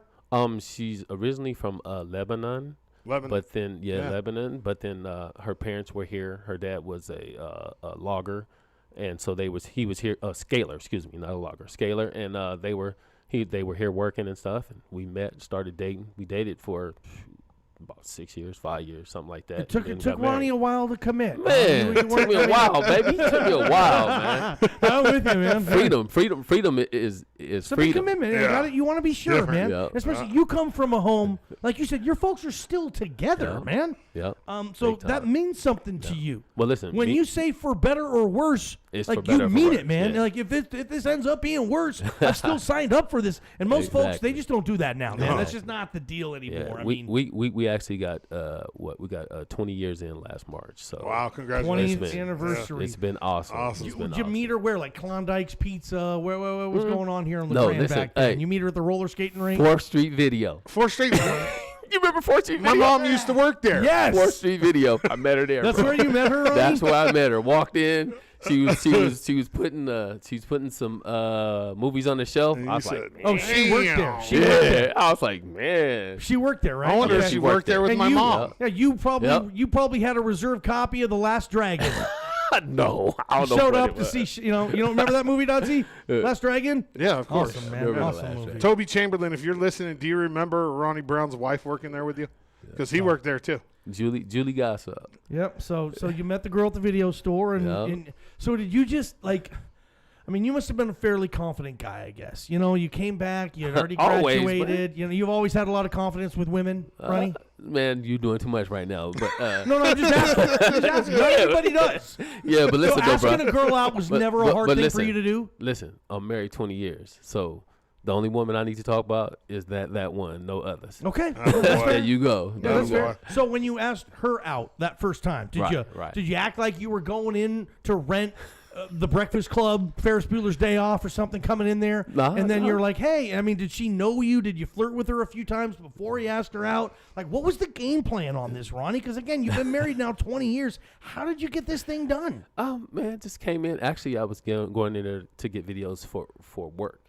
She's originally from Lebanon. Lebanon. But then, Yeah. Lebanon. But then her parents were here. Her dad was a logger, and so he was here. Scaler, excuse me, not a logger, scaler, and they were here working and stuff. And we met, started dating. We dated for about 6 years, 5 years, something like that. It took and then got Ronnie married. a while to commit. Man, You it took me a while, baby. It took me a while, man. I'm with you, man. Freedom is It's a big freedom. commitment. Yeah. You want to be sure, Different. man. Yeah. Especially you come from a home, like you said, your folks are still together, Yeah. man. Yep. So Big time. that means something to you. Well, listen. When you say for better or worse, It's like for better you or for mean worse, it, man. yeah. Like if this ends up being worse, I've still signed up for this. And most folks, Exactly. they just don't do that now, man. No. That's just not the deal anymore. Yeah, I we, mean, we actually got 20 years in last March. So Wow, 20th congratulations. It's been- anniversary. it's been awesome. Awesome. It's Did been you awesome. meet her where? Like Klondike's Pizza? Where what's going on here on the No, Grand listen, back then? hey. You meet her at the roller skating rink? 4th Street Video. 4th Street. You remember 4th Street My Video? mom used to work there. Yes. 4th Street Video. I met her there. That's bro. where you met her, Ronnie? That's where I met her. Walked in. She was putting some movies on the shelf. And I you was like, said, man. Oh, she worked there. She yeah. worked there. I was like, man. She worked there, right? I wonder Yeah, if Okay. she she worked worked there there. with And my you- mom. Yeah, you probably Yep. you probably had a reserved copy of The Last Dragon. No, I don't know. Showed what up it to was. see, you don't remember that movie, Dodgy? Last Dragon? Yeah, of course. Awesome, man. Remember Awesome Last movie. Dragon. Toby Chamberlain, if you're listening, do you remember Ronnie Brown's wife working there with you? Because he worked there too. Julie Gossip. Yep. So you met the girl at the video store, and so did you just like? I mean, you must have been a fairly confident guy, I guess. You know, you came back, you had already Always, graduated. You know, you've always had a lot of confidence with women, Ronnie. Man, you're doing too much right now. But No, I'm just asking. Not everybody does. yeah, but listen, So though, bro. asking a girl out was never a hard thing for you to do. Listen, I'm married 20 years, so the only woman I need to talk about is that one, no others. Okay. There you go. Yeah, There that's you go. fair. So when you asked her out that first time, did you act like you were going in to rent the Breakfast Club, Ferris Bueller's Day Off, or something, coming in there? Nah, and then nah. you're like, hey, I mean, did she know you? Did you flirt with her a few times before you asked her out? Like, what was the game plan on this, Ronnie? Because again, you've been married now 20 years. How did you get this thing done? Man, just came in. Actually, I was going in there to get videos for work.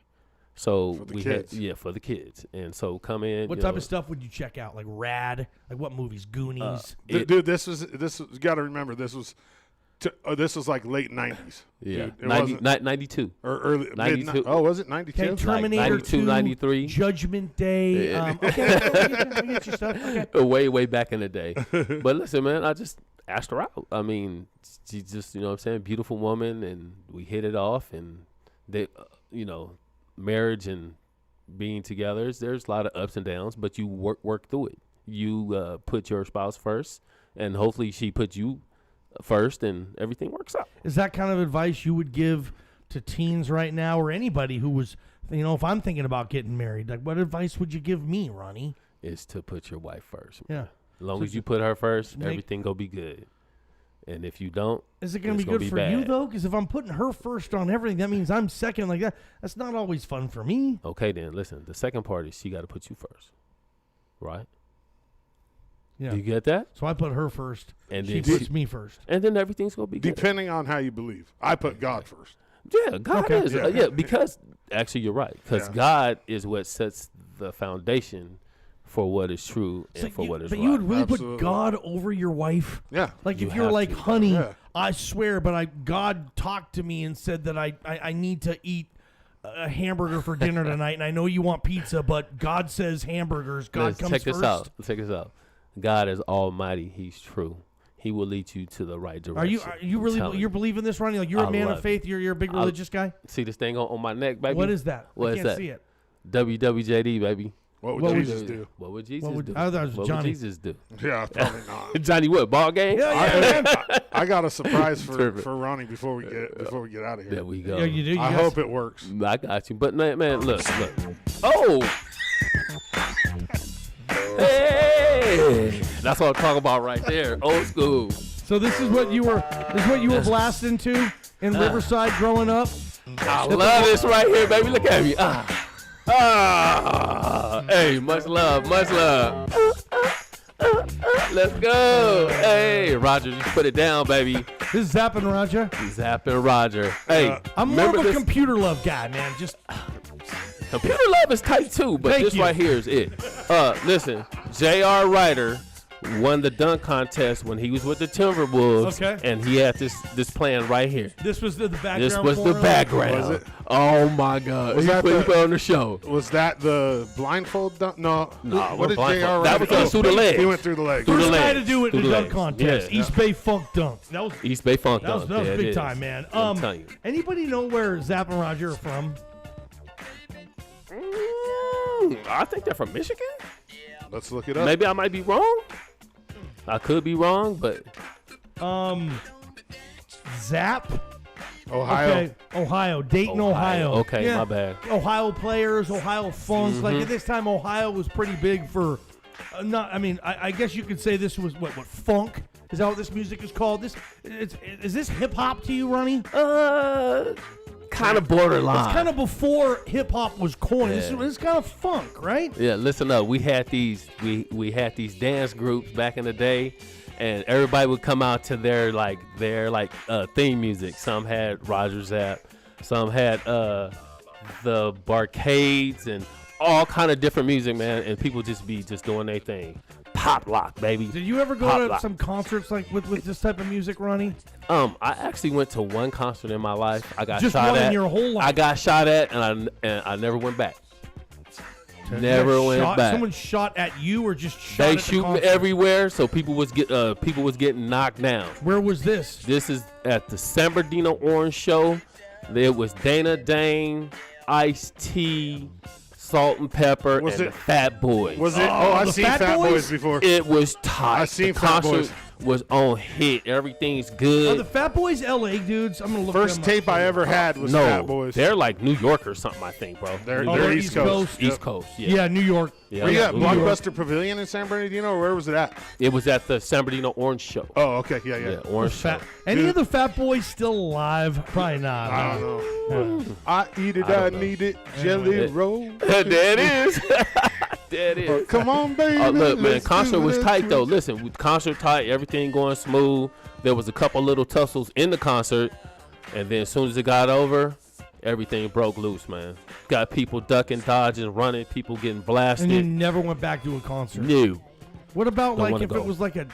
So For the we kids. had for the kids, and so come in. What type of stuff would you check out? Like Rad? Like what movies? Goonies? Dude, this was you got to remember this was like late 90s. Yeah, Dude, it 92. or early 92. mid, oh, was it 92? Okay, Terminator 92, 2, 93. Judgment Day. Okay, we get your stuff. Okay. Way back in the day. But listen, man, I just asked her out. I mean, she just, you know what I'm saying, beautiful woman, and we hit it off, and they, marriage and being together, there's a lot of ups and downs, but you work through it. You put your spouse first, and hopefully she puts you first, and everything works out. Is that kind of advice you would give to teens right now, or anybody who was, if I'm thinking about getting married, like what advice would you give me, Ronnie? Is to put your wife first. Yeah. As long as you put her first, make- everything gonna be good. And if you don't, Is it going to it's be good gonna for be you, bad. though? Because if I'm putting her first on everything, that means I'm second like that. That's not always fun for me. Okay, then listen. The second part is she got to put you first, right? Yeah. Do you get that? So I put her first, And she then puts me first. And then everything's gonna be good. Depending on how you believe. I put God first. Yeah, God Okay. is. Because actually you're right. Because Yeah. God is what sets the foundation for what is true and for what is but right. you would really Absolutely. put God over your wife? Yeah. Like You if you're have like, to. honey, Yeah. I swear, but God talked to me and said that I need to eat a hamburger for dinner tonight, and I know you want pizza, but God says hamburgers. God Let's comes check first. this out. Check this out. God is almighty. He's true. He will lead you to the right direction. Are you really you're believing this, Ronnie? Like you're a I man of love faith. You're a big religious guy. See this thing on my neck, baby? What is that? What I is can't that? see it. WWJD, baby. What would What would Jesus do? What would Jesus would- do? I thought it was what Johnny. would Jesus do? Yeah, probably not. Johnny what? Ball game? Yeah, man. I got a surprise Perfect. for Ronnie before we get out of here. There we go. Yeah, you do. You I guys- hope it works. I got you. But man, look. Oh! Hey! That's what I'm talking about right there. Old school. So this is what you were blasting to in Riverside growing up. I love this right here, baby. Look at me. Hey, much love, much love. Let's go. Hey, Roger, just put it down, baby. This is Zappin' Roger. Zapping Roger. Hey, I'm more of remember a this? computer love guy, man. Just Computer love is tight too, but Thank this you. right here is it. Listen, J.R. Ryder won the dunk contest when he was with the Timberwolves, Okay. and he had this plan right here. this was the background. This was for the him. background. Was it? Oh my God! Was he that put, the- he put on the show. Was that the blindfold dunk? No. Nah, What did blindfold. JR That was through the legs. He went through the legs. Through the First guy legs. to do it in Through the the dunk legs. contest. Yeah. East Bay Funk Dunk. That was East Bay Funk that was dunk. There it big is. time, man. I'm telling you. Anybody know where Zapp and Roger are from? I think they're from Michigan. Let's look it up. Maybe I might be wrong. I could be wrong, but Zapp. Ohio. Okay, Ohio, Dayton, Ohio. Okay, Yeah. my bad. Ohio players, Ohio Funk. Like at this time, Ohio was pretty big for. I guess you could say this was what funk. Is that what this music is called? Is this hip hop to you, Ronnie? Kind of borderline. It's kind of before hip hop was coined. Yeah. This is kind of funk, right? Yeah, listen up. We had these these dance groups back in the day, and everybody would come out to their theme music. Some had Roger Zapp, some had the Barcades, and all kind of different music, man. And people just be doing their thing. pop lock, baby. Did you ever go Pop to lock. some concerts like with this type of music, Ronnie? I actually went to one concert in my life. I got Just shot one at. in your whole life? I got shot at, and I never went back. Never went back. Someone shot at you, or just shot They at the shooting concert? everywhere, so people was getting knocked down. Where was this? This is at the San Bernardino Orange Show. There was Dana Dane, Ice-T, Salt and Pepper, Was and it- the Fat Boys. Was it? Oh, I've the seen Fat Fat Boys? Boys before. It was tight. I seen the Fat concert Boys. was on hit. Everything's Are good. the Fat Boys LA dudes? I'm gonna look First them tape up. I ever had was no, Fat Boys. they're like New York or something, I think, bro. They're, New Oh, they're they're East East Coast. Coast? East Yep. Coast, Yeah, New York. Yeah, Were you at New York. Blockbuster Pavilion in San Bernardino, or where was it at? It was at the San Bernardino Orange Show. Oh, okay, yeah. Yeah, Orange Show. Fat. Any of the Fat Boys still alive? Probably not. I don't know. I eat it, I I don't know. need it, jelly Yeah. roll. there it is. There it is. Come on, baby. Oh, look, man, let's concert do was this. tight though. Listen, concert tight, everything going smooth. There was a couple little tussles in the concert, and then as soon as it got over, everything broke loose, man. Got people ducking, dodging, running, people getting blasted. And you never went back to a concert. New. What about Don't like wanna if go. it was like a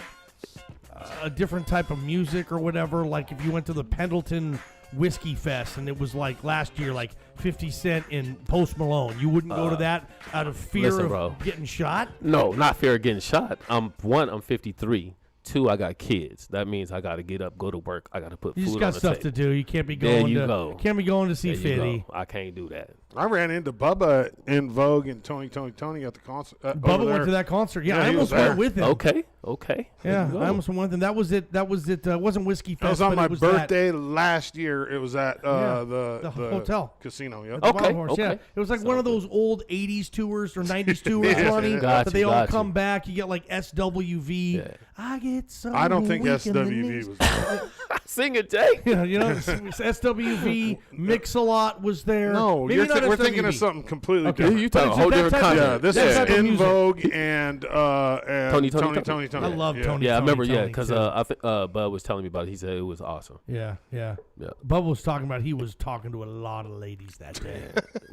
different type of music or whatever? Like if you went to the Pendleton Whiskey Fest and it was like last year, like 50 Cent and Post Malone, you wouldn't go to that out of fear listen, of bro. getting shot? No, not fear of getting shot. I'm 53. 2, I got kids. That means I got to get up, go to work. I got to put You food just on got the stuff table. to do. You can't be There going you to go. can't be going to see There you Fitty. go. I can't do that. I ran into Bubba in Vogue and Tony at the concert. Bubba over went there. to that concert. Yeah, Yeah, I he almost was there. went with him. Okay. There Yeah, you go. I almost went with him. That was it. It wasn't Whiskey Fest. That was on but my it was that. birthday last year. It was at Yeah, the the hotel. casino. Yep. The Okay, Wild Horse, yeah. okay. It was like one of those old 80s tours or 90s tours, Yeah. Ronnie, Got that you, they all got come you. back. You get like SWV. Yeah. I get so I don't think weak in the SWV knees. was. Sing it, Jay. Yeah, you know, SWV, Mix-a-Lot was there. No, Maybe not we're thinking of SWV. something completely Okay. different. You But talking a it's whole that different type of- concept. Yeah, this that is type of in music. Vogue and Tony. I love yeah. Tony. Yeah, I remember. Tony, Yeah, because too. I think Bud was telling me about it. He said it was awesome. Yeah. Yeah. Bubba was talking about he was talking to a lot of ladies that day.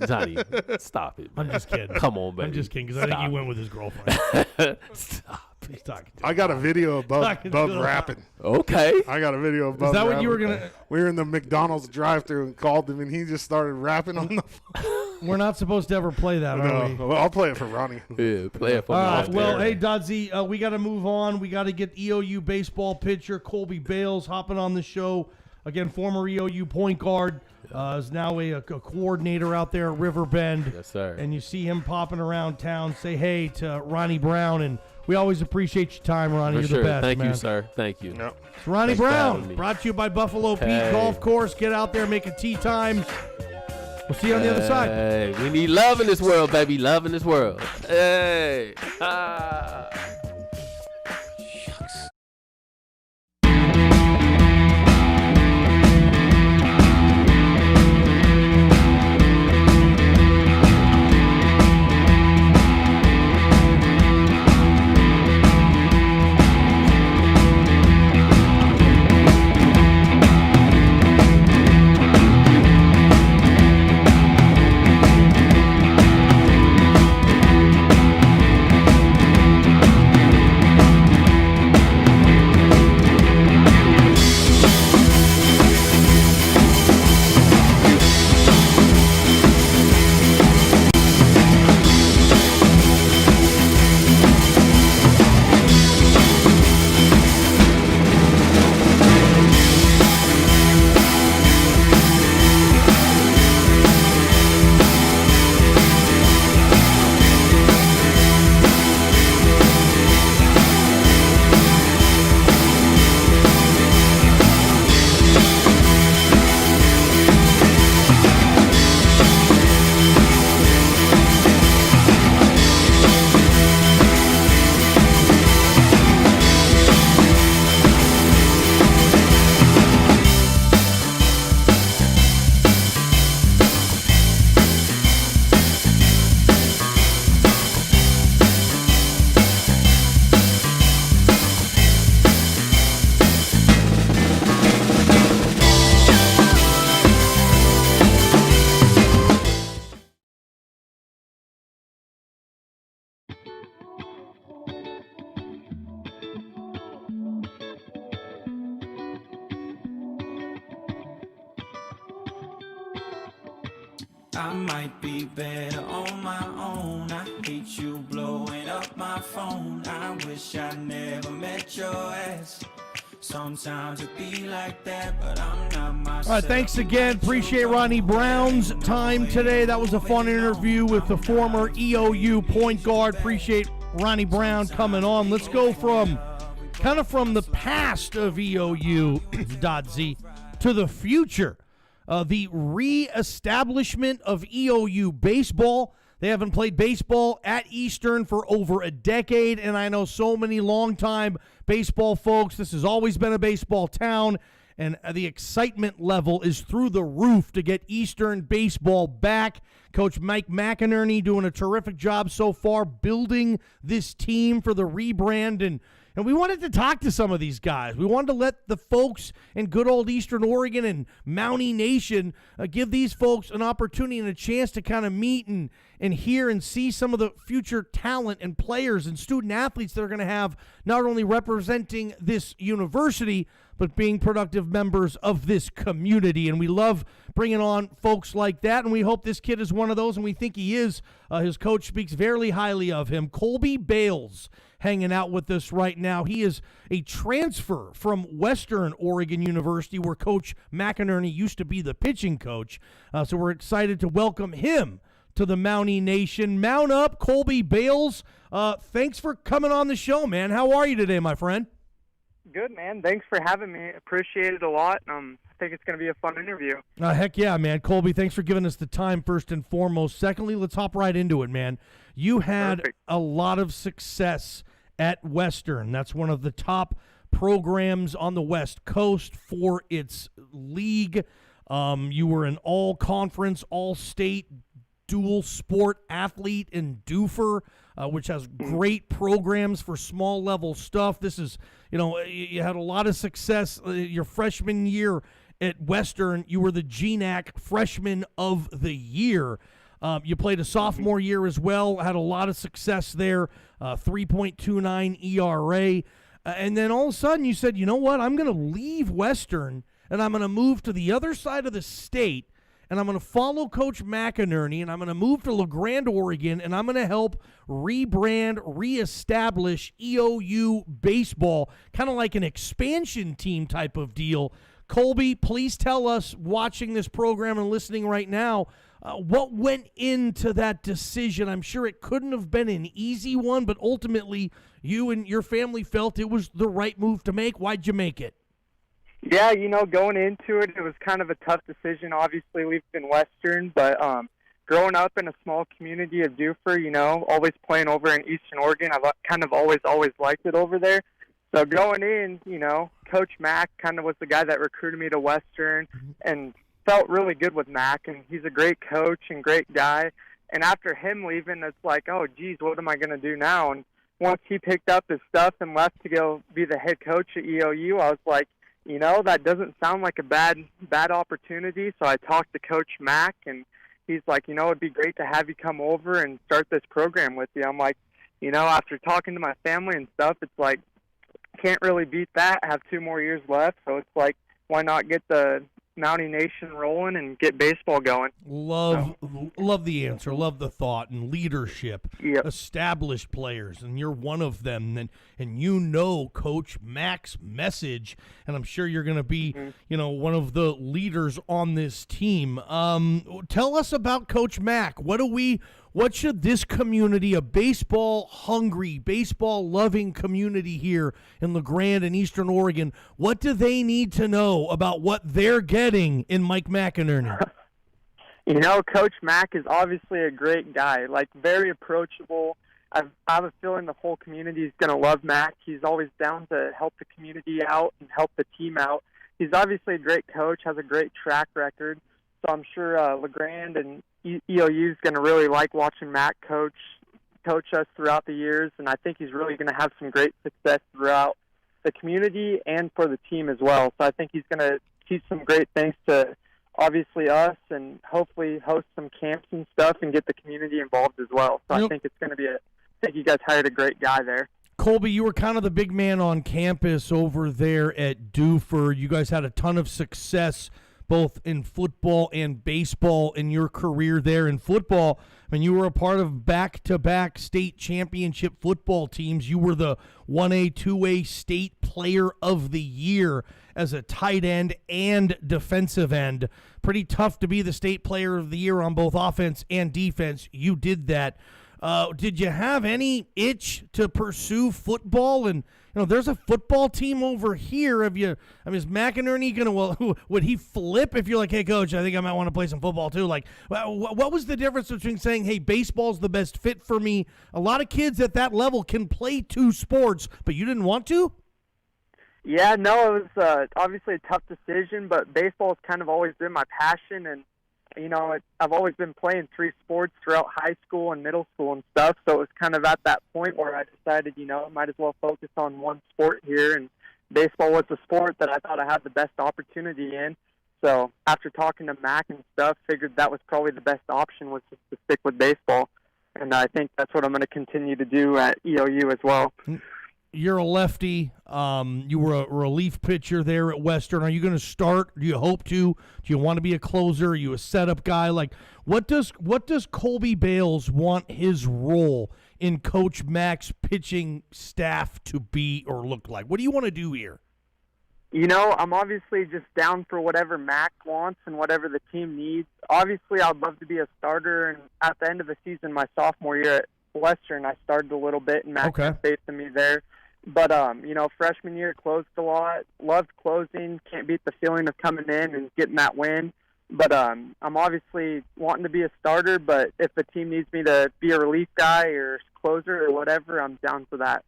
Johnny, stop it. I'm man. just kidding. Come on, baby. I'm just kidding because I think he Stop. went with his girlfriend. Stop. He's talking to I got a video of Talking Bub to a- rapping. Okay. I got a video of Bub Is that what rapping. you were gonna? We were in the McDonald's drive-thru and called him, and he just started rapping on the phone. We're not supposed to ever play that, are we? No, well, I'll play it for Ronnie. Yeah, play it for All me. right. off Well, there. hey, Dodsy, we got to move on. We got to get EOU baseball pitcher Colby Bales hopping on the show. Again, former EOU point guard, is now a coordinator out there at Riverbend. Yes, sir. And you see him popping around town. Say hey to Ronnie Brown, and we always appreciate your time, Ronnie. For You're sure. the best, Thank man. you, sir. Thank you. Yep. It's Ronnie Thanks for having Brown, me. brought to you by Buffalo Pete Hey. Golf Course. Get out there, make a tee time. We'll see you on the other side. Hey, we need love in this world, baby. Love in this world. Hey. Ah. I might be better on my own. I hate you blowing up my phone. I wish I never met your ass. Sometimes it be like that, but I'm not myself. All right, thanks again. Appreciate Ronnie Brown's time today. That was a fun interview with the former EOU point guard. Appreciate Ronnie Brown coming on. Let's go from the past of EOU.Z to the future. The re-establishment of EOU baseball. They haven't played baseball at Eastern for over a decade, and I know so many longtime baseball folks. This has always been a baseball town, and the excitement level is through the roof to get Eastern baseball back. Coach Mike McInerney doing a terrific job so far building this team for the rebrand, and we wanted to talk to some of these guys. We wanted to let the folks in good old Eastern Oregon and Mountie Nation give these folks an opportunity and a chance to kind of meet and hear and see some of the future talent and players and student athletes that are going to have not only representing this university, but being productive members of this community. And we love bringing on folks like that, and we hope this kid is one of those, and we think he is. His coach speaks very highly of him. Colby Bales hanging out with us right now. He is a transfer from Western Oregon University, where Coach McInerney used to be the pitching coach. So we're excited to welcome him to the Mountie Nation. Mount up, Colby Bales. Thanks for coming on the show, man. How are you today, my friend? Good, man. Thanks for having me. Appreciate it a lot. I think it's going to be a fun interview. Heck yeah, man. Colby, thanks for giving us the time first and foremost. Secondly, let's hop right into it, man. You had a lot of success at Western. That's one of the top programs on the West Coast for its league. You were an all-conference, all-state, dual-sport athlete in Doofer, which has great programs for small-level stuff. This is, you had a lot of success your freshman year at Western. You were the GNAC Freshman of the Year. You played a sophomore year as well, had a lot of success there, 3.29 ERA. And then all of a sudden you said, you know what, I'm going to leave Western and I'm going to move to the other side of the state, and I'm going to follow Coach McInerney, and I'm going to move to LeGrand, Oregon, and I'm going to help rebrand, reestablish EOU baseball, kind of like an expansion team type of deal. Colby, please tell us, watching this program and listening right now, what went into that decision? I'm sure it couldn't have been an easy one, but ultimately you and your family felt it was the right move to make. Why'd you make it? Yeah, going into it, it was kind of a tough decision. Obviously, leaving Western, but growing up in a small community of Doofer, always playing over in Eastern Oregon, I've kind of always liked it over there. So going in, Coach Mack kind of was the guy that recruited me to Western, and felt really good with Mac, and he's a great coach and great guy. And after him leaving, it's like, oh, geez, what am I going to do now? And once he picked up his stuff and left to go be the head coach at EOU, I was like, that doesn't sound like a bad opportunity. So I talked to Coach Mack, and he's like, it'd be great to have you come over and start this program with you. I'm like, after talking to my family and stuff, it's like, can't really beat that. I have 2 more years left. So it's like, why not get the Mountie Nation rolling and get baseball going? Love the answer, love the thought, and leadership. Yep. Established players, and you're one of them, and Coach Mac's message, and I'm sure you're going to be one of the leaders on this team. Tell us about Coach Mac. What should this community, a baseball-hungry, baseball-loving community here in LeGrand and Eastern Oregon, what do they need to know about what they're getting in Mike McInerney? Coach Mack is obviously a great guy, very approachable. I have a feeling the whole community is going to love Mack. He's always down to help the community out and help the team out. He's obviously a great coach, has a great track record, so I'm sure LeGrand and EOU is going to really like watching Matt coach us throughout the years, and I think he's really going to have some great success throughout the community and for the team as well. So I think he's going to teach some great things to obviously us, and hopefully host some camps and stuff and get the community involved as well. So I think it's going to be I think you guys hired a great guy there. Colby, you were kind of the big man on campus over there at Doofer. You guys had a ton of success both in football and baseball in your career there. In football, I mean, you were a part of back-to-back state championship football teams. You were the 1A, 2A state player of the year as a tight end and defensive end. Pretty tough to be the state player of the year on both offense and defense. You did that. Did you have any itch to pursue football? And there's a football team over here. Is McInerney would he flip if you're like, hey, coach, I think I might want to play some football too? Like, what was the difference between saying, hey, baseball's the best fit for me? A lot of kids at that level can play two sports, but you didn't want to? Yeah, no, it was obviously a tough decision, but baseball's kind of always been my passion, and I've always been playing three sports throughout high school and middle school and stuff, so it was kind of at that point where I decided, might as well focus on one sport here, and baseball was the sport that I thought I had the best opportunity in. So after talking to Mac and stuff, figured that was probably the best option, was just to stick with baseball, and I think that's what I'm going to continue to do at EOU as well. You're a lefty. You were a relief pitcher there at Western. Are you going to start? Do you hope to? Do you want to be a closer? Are you a setup guy? Like, what does Colby Bales want his role in Coach Mac's pitching staff to be or look like? What do you want to do here? I'm obviously just down for whatever Mac wants and whatever the team needs. Obviously, I'd love to be a starter, and at the end of the season, my sophomore year at Western, I started a little bit, and Mac had faith in me there. But, freshman year closed a lot, loved closing, can't beat the feeling of coming in and getting that win. But I'm obviously wanting to be a starter, but if the team needs me to be a relief guy or closer or whatever, I'm down for that.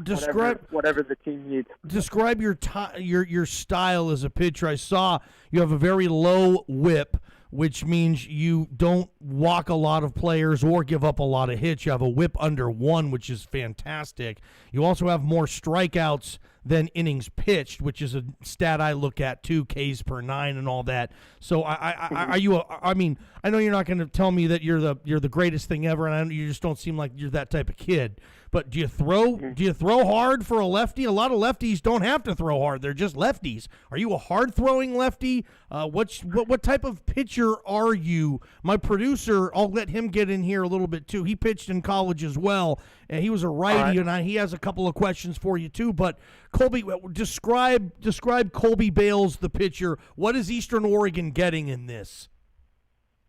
Describe whatever the team needs. Describe your style as a pitcher. I saw you have a very low whip, which means you don't walk a lot of players or give up a lot of hits. You have a whip under 1, which is fantastic. You also have more strikeouts than innings pitched, which is a stat I look at too, Ks per 9 and all that. So I know you're not going to tell me that you're the greatest thing ever, and you just don't seem like you're that type of kid. But do you throw hard for a lefty? A lot of lefties don't have to throw hard; they're just lefties. Are you a hard throwing lefty? What type of pitcher are you? My producer, I'll let him get in here a little bit too. He pitched in college as well, and he was a righty, and he has a couple of questions for you too. But Colby, describe Colby Bales, the pitcher. What is Eastern Oregon getting in this?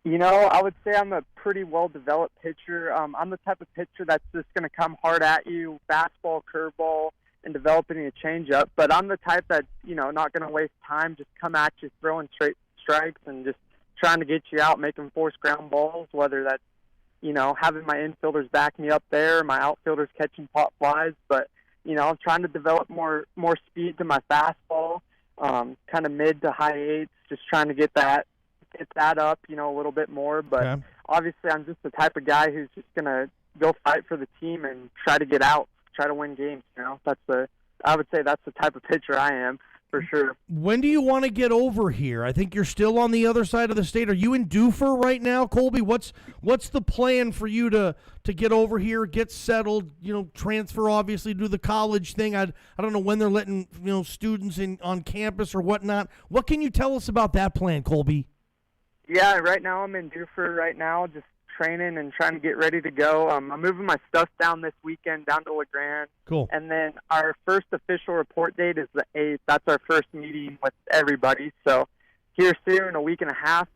I would say I'm a pretty well-developed pitcher. I'm the type of pitcher that's just going to come hard at you, fastball, curveball, and developing a changeup. But I'm the type that, not going to waste time, just come at you, throwing straight strikes and just trying to get you out, making force ground balls, whether that's, having my infielders back me up there, my outfielders catching pop flies. But, I'm trying to develop more speed to my fastball, kind of mid to high eights, just trying to get that up, a little bit more. But obviously I'm just the type of guy who's just going to go fight for the team and try to get out, try to win games. I would say that's the type of pitcher I am, for sure. When do you want to get over here? I think you're still on the other side of the state. Are you in Doofer right now, Colby? What's the plan for you to get over here, get settled, transfer, obviously, do the college thing? I don't know when they're letting, students in on campus or whatnot. What can you tell us about that plan, Colby? Yeah, right now I'm in Doofer right now, just training and trying to get ready to go. I'm moving my stuff down this weekend, down to LeGrand. Cool. And then our first official report date is the 8th. That's our first meeting with everybody. So here soon, a week and a half,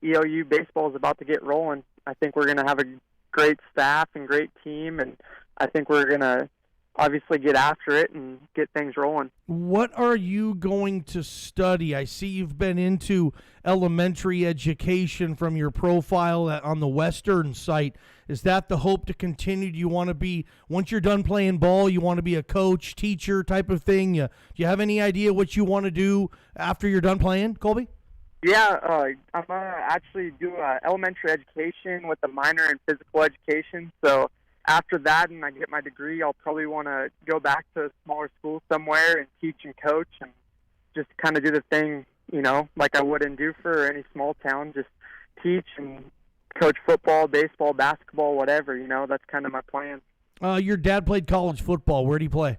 EOU baseball is about to get rolling. I think we're going to have a great staff and great team, and I think we're going to obviously get after it and get things rolling. What are you going to study? I see you've been into elementary education from your profile on the Western site. Is that the hope to continue? Do you want to be, once you're done playing ball, you want to be a coach, teacher type of thing? Do you have any idea what you want to do after you're done playing, Colby? Yeah, I'm going to actually do elementary education with a minor in physical education. So after that and I get my degree, I'll probably want to go back to a smaller school somewhere and teach and coach and just kind of do the thing, like I would in Doofer or any small town, just teach and coach football, baseball, basketball, whatever, that's kind of my plan. Your dad played college football. Where did he play?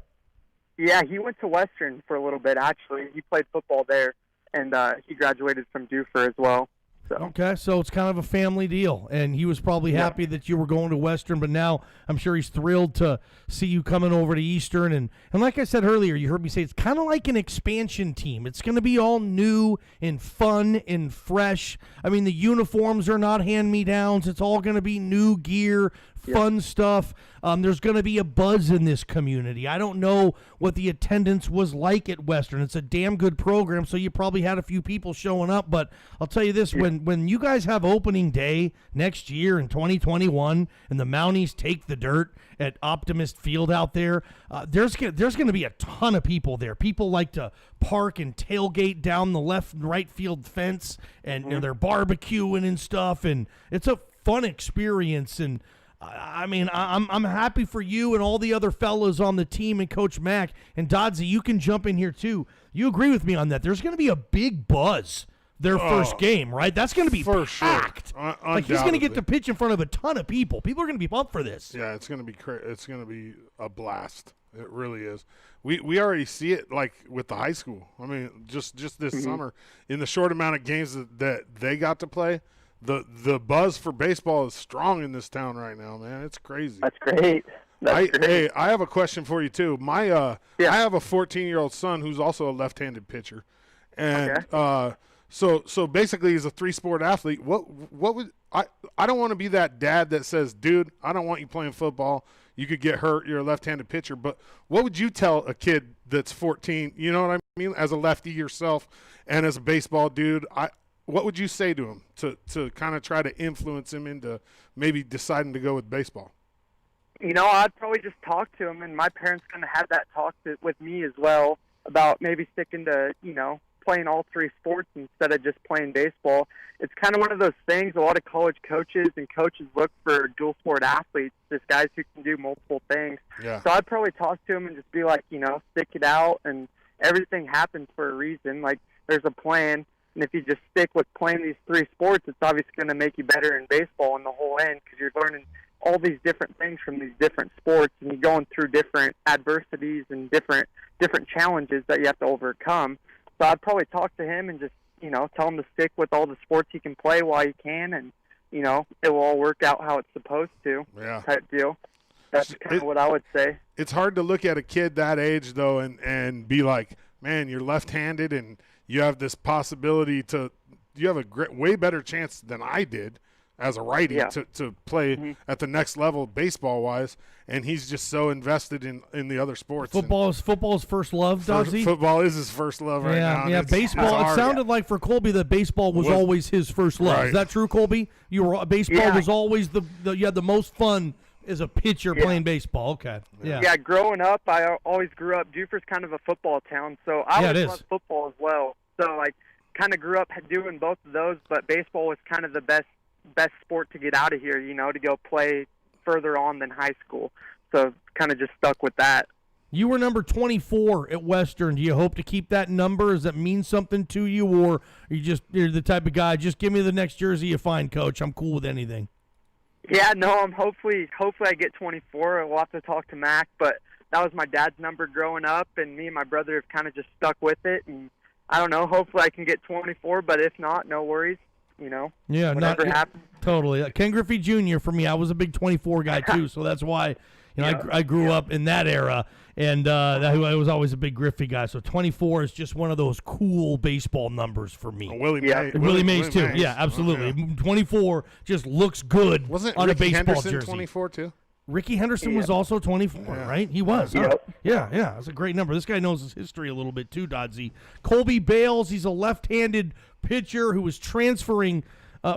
Yeah, he went to Western for a little bit, actually. He played football there. and he graduated from Dufur as well. So. Okay, so it's kind of a family deal, and he was probably happy that you were going to Western, but now I'm sure he's thrilled to see you coming over to Eastern. And like I said earlier, you heard me say it's kind of like an expansion team. It's going to be all new and fun and fresh. I mean, the uniforms are not hand-me-downs. It's all going to be new gear, fun stuff. There's going to be a buzz in this community. I don't know what the attendance was like at Western. It's a damn good program, so you probably had a few people showing up. But I'll tell you this, when you guys have opening day next year in 2021 and the Mounties take the dirt at Optimist Field out there, there's going to be a ton of people there. People like to park and tailgate down the left and right field fence, and you know, they're barbecuing and stuff, and it's a fun experience. And I mean, I'm happy for you and all the other fellas on the team and Coach Mack. And Dodsey, you can jump in here too. You agree with me on that? There's going to be a big buzz their first game, right? That's going to be for packed. Sure. Like he's going to get to pitch in front of a ton of people. People are going to be pumped for this. Yeah, it's going to be it's going to be a blast. It really is. We already see it like with the high school. I mean, just this summer in the short amount of games that they got to play. The buzz for baseball is strong in this town right now, man. It's crazy. That's great. Hey, I have a question for you too. I have a 14-year-old son who's also a left-handed pitcher, and so basically he's a 3-sport athlete. What would I don't want to be that dad that says, dude, I don't want you playing football. You could get hurt. You're a left-handed pitcher. But what would you tell a kid that's 14? You know what I mean? As a lefty yourself, and as a baseball dude, what would you say to him to kind of try to influence him into maybe deciding to go with baseball? You know, I'd probably just talk to him, and my parents kind of had that talk with me as well about maybe sticking to, you know, playing all 3 sports instead of just playing baseball. It's kind of one of those things. A lot of college coaches and coaches look for dual sport athletes, just guys who can do multiple things. Yeah. So I'd probably talk to him and just be like, you know, stick it out, and everything happens for a reason. Like, there's a plan. And if you just stick with playing these 3 sports, it's obviously going to make you better in baseball in the whole end, because you're learning all these different things from these different sports, and you're going through different adversities and different challenges that you have to overcome. So I'd probably talk to him and just, you know, tell him to stick with all the sports he can play while he can, and, you know, it will all work out how it's supposed to, type deal. That's kind of what I would say. It's hard to look at a kid that age, though, and be like, man, you're left-handed, and you have this possibility you have a way better chance than I did as a righty to play at the next level baseball-wise, and he's just so invested in the other sports. Football's first love, Dodsey? Football is his first love right now. Yeah, baseball. It sounded like for Colby that baseball was always his first love. Right. Is that true, Colby? Baseball was always you had the most fun as a pitcher playing baseball. Okay. Yeah, growing up, I always grew up. Dufur's kind of a football town, so I always loved football as well. So, like, kind of grew up doing both of those, but baseball was kind of the best sport to get out of here, you know, to go play further on than high school. So, kind of just stuck with that. You were number 24 at Western. Do you hope to keep that number? Does that mean something to you, or you're the type of guy, just give me the next jersey you find, Coach. I'm cool with anything. Yeah, no, I'm hopefully I get 24. We'll have to talk to Mac, but that was my dad's number growing up, and me and my brother have kind of just stuck with it. And I don't know, hopefully I can get 24, but if not, no worries. You know, whatever happens. Totally. Ken Griffey Jr. for me, I was a big 24 guy too, so that's why I grew up in that era, and I was always a big Griffey guy. So 24 is just one of those cool baseball numbers for me. Willie Mays too. Mays. Yeah, absolutely. Yeah. 24 just looks good on a baseball Henderson jersey. 24 too. Ricky Henderson was also 24, right? He was. Huh? Yeah. That's a great number. This guy knows his history a little bit too, Dodsey. Colby Bales, he's a left-handed pitcher who was transferring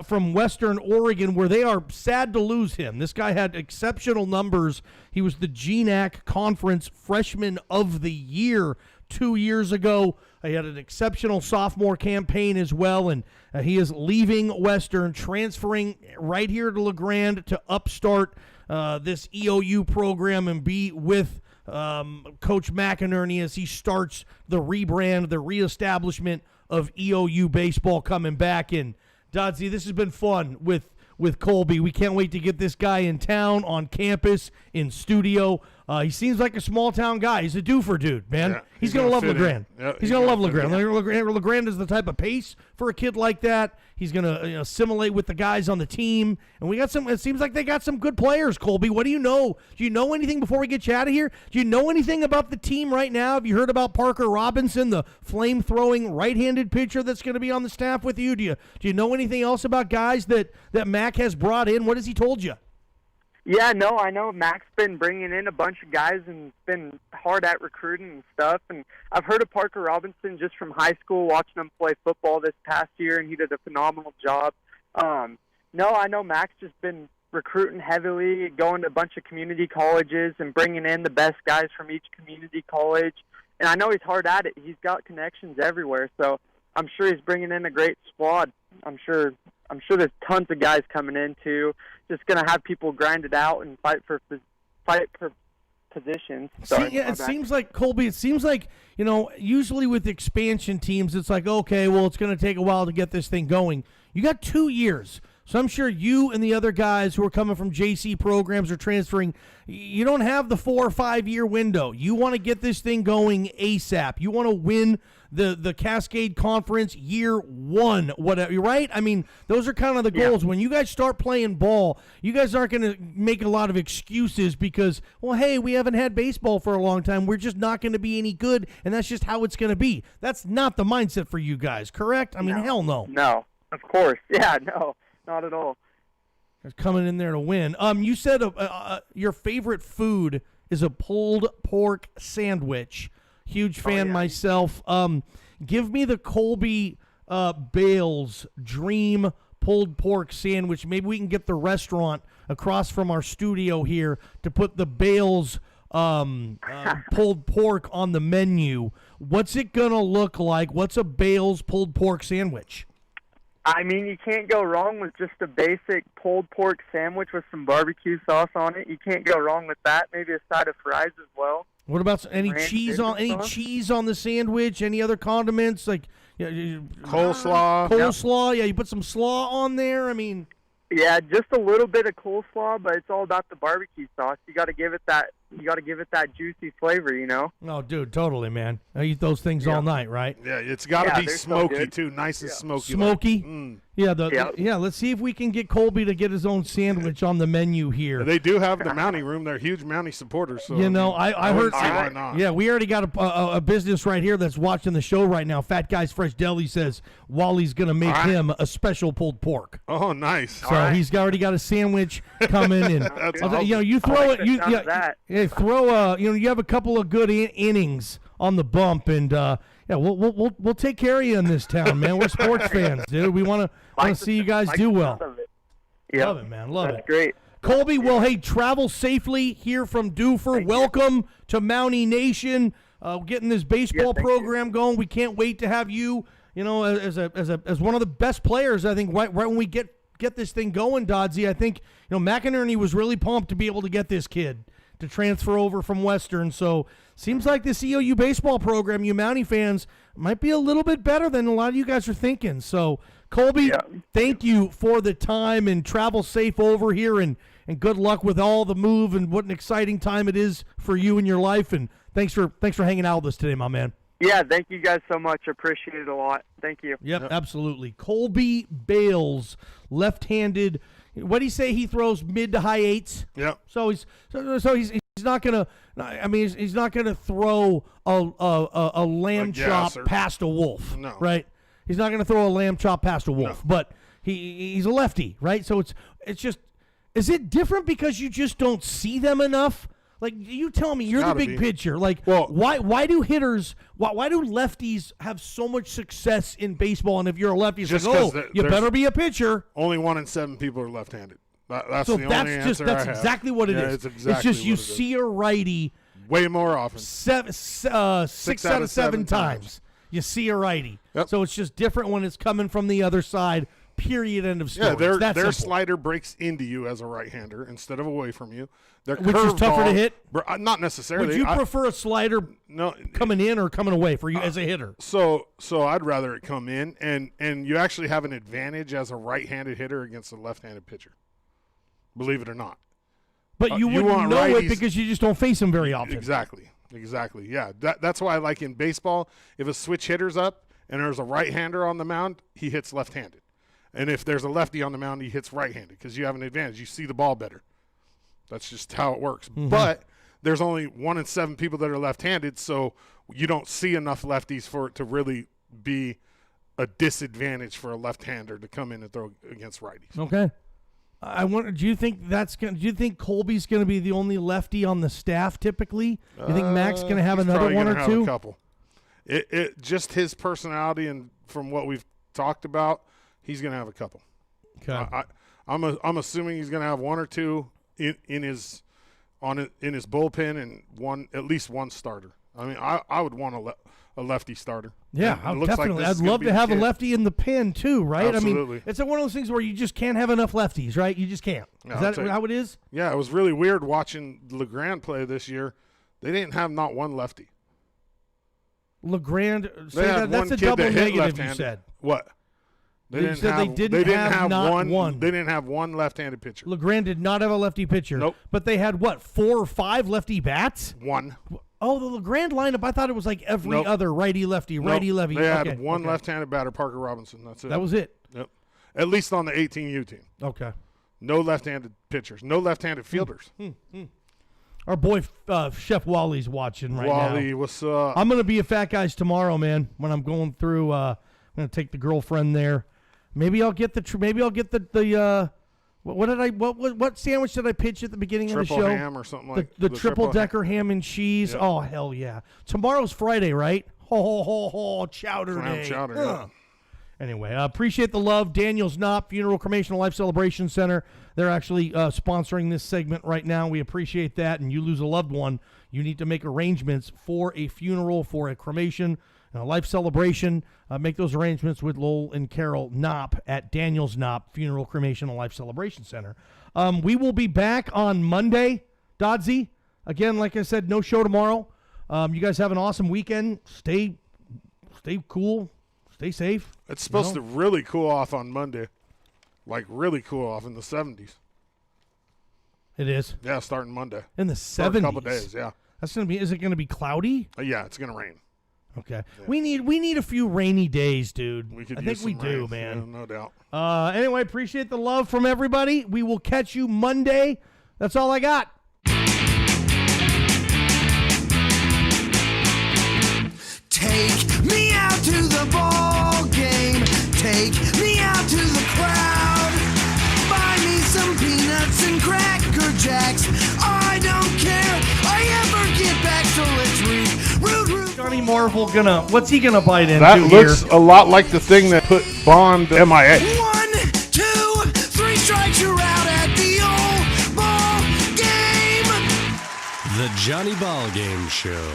from Western Oregon, where they are sad to lose him. This guy had exceptional numbers. He was the GNAC Conference Freshman of the Year 2 years ago. He had an exceptional sophomore campaign as well, and he is leaving Western, transferring right here to LeGrand to upstart this EOU program and be with Coach McInerney as he starts the rebrand, the reestablishment of EOU baseball coming back. And Dodsey, this has been fun with Colby. We can't wait to get this guy in town, on campus, in studio. He seems like a small town guy. He's a doofer dude, man. Yeah, he's gonna love fit in. LeGrand. Yeah, he's gonna love fit LeGrand. in. LeGrand is the type of pace for a kid like that. He's gonna assimilate with the guys on the team, and we got some. It seems like they got some good players. Colby, what do you know? Do you know anything before we get you out of here? Do you know anything about the team right now? Have you heard about Parker Robinson, the flame-throwing right-handed pitcher that's going to be on the staff with you? Do you know anything else about guys that Mac has brought in? What has he told you? Yeah, no, I know Mac's been bringing in a bunch of guys and been hard at recruiting and stuff. And I've heard of Parker Robinson just from high school, watching him play football this past year, and he did a phenomenal job. No, I know Mac's just been recruiting heavily, going to a bunch of community colleges and bringing in the best guys from each community college. And I know he's hard at it. He's got connections everywhere, so I'm sure he's bringing in a great squad. I'm sure there's tons of guys coming in too. Just gonna have people grind it out and fight for positions. It seems like Colby. It seems like usually with expansion teams, it's like okay, well, it's gonna take a while to get this thing going. You got 2 years. So I'm sure you and the other guys who are coming from JC programs or transferring, you don't have the 4 or 5 year window. You want to get this thing going ASAP. You want to win the Cascade Conference year one, whatever, right? I mean, those are kind of the goals. When you guys start playing ball, you guys aren't going to make a lot of excuses because, well, hey, we haven't had baseball for a long time. We're just not going to be any good, and that's just how it's going to be. That's not the mindset for you guys, correct? I mean, hell no. No, of course. Yeah, no. Not at all. Coming in there to win. You said your favorite food is a pulled pork sandwich. Huge fan myself. Give me the Colby Bales Dream pulled pork sandwich. Maybe we can get the restaurant across from our studio here to put the Bales pulled pork on the menu. What's it gonna look like? What's a Bales pulled pork sandwich? I mean, you can't go wrong with just a basic pulled pork sandwich with some barbecue sauce on it. You can't go wrong with that. Maybe a side of fries as well. What about any cheese on the sandwich? Any other condiments like coleslaw? Coleslaw, yeah. You put some slaw on there. I mean, yeah, just a little bit of coleslaw, but it's all about the barbecue sauce. You got to give it that. You got to give it that juicy flavor, Oh, dude, totally, man. I eat those things all night, right? Yeah, it's got to be smoky too, nice and smoky. Smoky. Yeah, let's see if we can get Colby to get his own sandwich on the menu here. They do have the Mountie room. They're huge Mountie supporters. So I heard. Why not? Yeah, we already got a business right here that's watching the show right now. Fat Guy's Fresh Deli says Wally's gonna make him a special pulled pork. Oh, nice. So he's already got a sandwich coming, and awesome. you throw it. You have a couple of good innings on the bump, and we'll take care of you in this town, man. We're sports fans, dude. We want to see you guys do well. Love it, man. Love it. That's great. Colby, well, hey, travel safely here from Doofer. Welcome to Mountie Nation. Getting this baseball program going. We can't wait to have you. As one of the best players. I think right when we get this thing going, Dodsey. I think McInerney was really pumped to be able to get this kid to transfer over from Western. So seems like this EOU baseball program, you Mountie fans, might be a little bit better than a lot of you guys are thinking. So Colby, thank you for the time, and travel safe over here, and good luck with all the move, and what an exciting time it is for you in your life. And thanks for hanging out with us today, my man. Yeah, thank you guys so much. Appreciate it a lot. Thank you. Yep. Absolutely. Colby Bales, left-handed. What do you say? He throws mid to high eights. Yep. So he's not gonna. I mean, he's not gonna throw a lamb chop past a wolf. No. Right. He's not gonna throw a lamb chop past a wolf. No. But he's a lefty, right? So it's just. Is it different because you just don't see them enough? Like, you tell me, you're the big pitcher. Like, why do lefties have so much success in baseball? And if you're a lefty, it's like, you better be a pitcher. Only 1 in 7 people are left-handed. That's the only answer I have. That's exactly what it is. It's exactly just you see a righty way more often. 6 out of 7 times you see a righty. Yep. So it's just different when it's coming from the other side. Period. End of story. Yeah, their slider breaks into you as a right-hander instead of away from you. Which is tougher to hit? Not necessarily. Would you prefer a slider coming in or coming away for you as a hitter? So I'd rather it come in, and you actually have an advantage as a right-handed hitter against a left-handed pitcher. Believe it or not. But you wouldn't know it because you just don't face them very often. Exactly. Yeah, that's why, like in baseball, if a switch hitter's up and there's a right-hander on the mound, he hits left-handed. And if there's a lefty on the mound, he hits right-handed because you have an advantage. You see the ball better. That's just how it works. Mm-hmm. But there's only 1 in 7 people that are left-handed, so you don't see enough lefties for it to really be a disadvantage for a left-hander to come in and throw against righties. Okay. I wonder. Do you think do you think Colby's going to be the only lefty on the staff? Typically, you think Mac's going to have another one or two? A couple. It just his personality and from what we've talked about, he's going to have a couple. Okay. I'm assuming he's going to have one or two in his bullpen and at least one starter. I mean, I would want a lefty starter. Yeah, definitely. I'd love to have a lefty in the pen too, right? Absolutely. I mean, it's one of those things where you just can't have enough lefties, right? You just can't. Is that how it is? Yeah, it was really weird watching LeGrand play this year. They didn't have not one lefty. LeGrand, that's a double negative. You said what? They didn't have one. They didn't have one left-handed pitcher. LeGrand did not have a lefty pitcher. Nope. But they had what? 4 or 5 lefty bats. One. Oh, the LeGrand lineup. I thought it was like every other righty-lefty, righty-lefty. They had one left-handed batter, Parker Robinson. That's it. That was it. Yep. At least on the 18U team. Okay. No left-handed pitchers. No left-handed fielders. Our boy Chef Wally's watching now. Wally, what's up? I'm gonna be at Fat Guys tomorrow, man. When I'm going through, I'm gonna take the girlfriend there. Maybe I'll get the what sandwich did I pitch at the beginning of the show? Triple ham or something like the triple decker ham and cheese. Yep. Oh hell yeah! Tomorrow's Friday, right? Chowder day. Chowder. Yeah. Anyway, I appreciate the love. Daniel's Knop Funeral, Cremation, and Life Celebration Center. They're actually sponsoring this segment right now. We appreciate that. And you lose a loved one, you need to make arrangements for a funeral, for a cremation, and a life celebration. Make those arrangements with Lowell and Carol Knopp at Daniel's Knop Funeral, Cremation, and Life Celebration Center. We will be back on Monday, Dodsy. Again, like I said, no show tomorrow. You guys have an awesome weekend. Stay cool. Stay safe. It's supposed to really cool off on Monday. Like really cool off in the 70s. It is? Yeah, starting Monday. In the 70s? For a couple days, yeah. That's gonna be. Is it going to be cloudy? Yeah, it's going to rain. Okay. Yeah. We need a few rainy days, dude. I think we do, man. Yeah, no doubt. Anyway, appreciate the love from everybody. We will catch you Monday. That's all I got. Take me out to the ball game. Take me out to the crowd. Buy me some peanuts and Cracker Jacks. I don't care. I ever get back, so let's read. Johnny Marvel what's he gonna bite into? That looks a lot like the thing that put Bond MIA. 1, 2, 3 strikes, you're out at the old ball game. The Johnny Ballgame Show.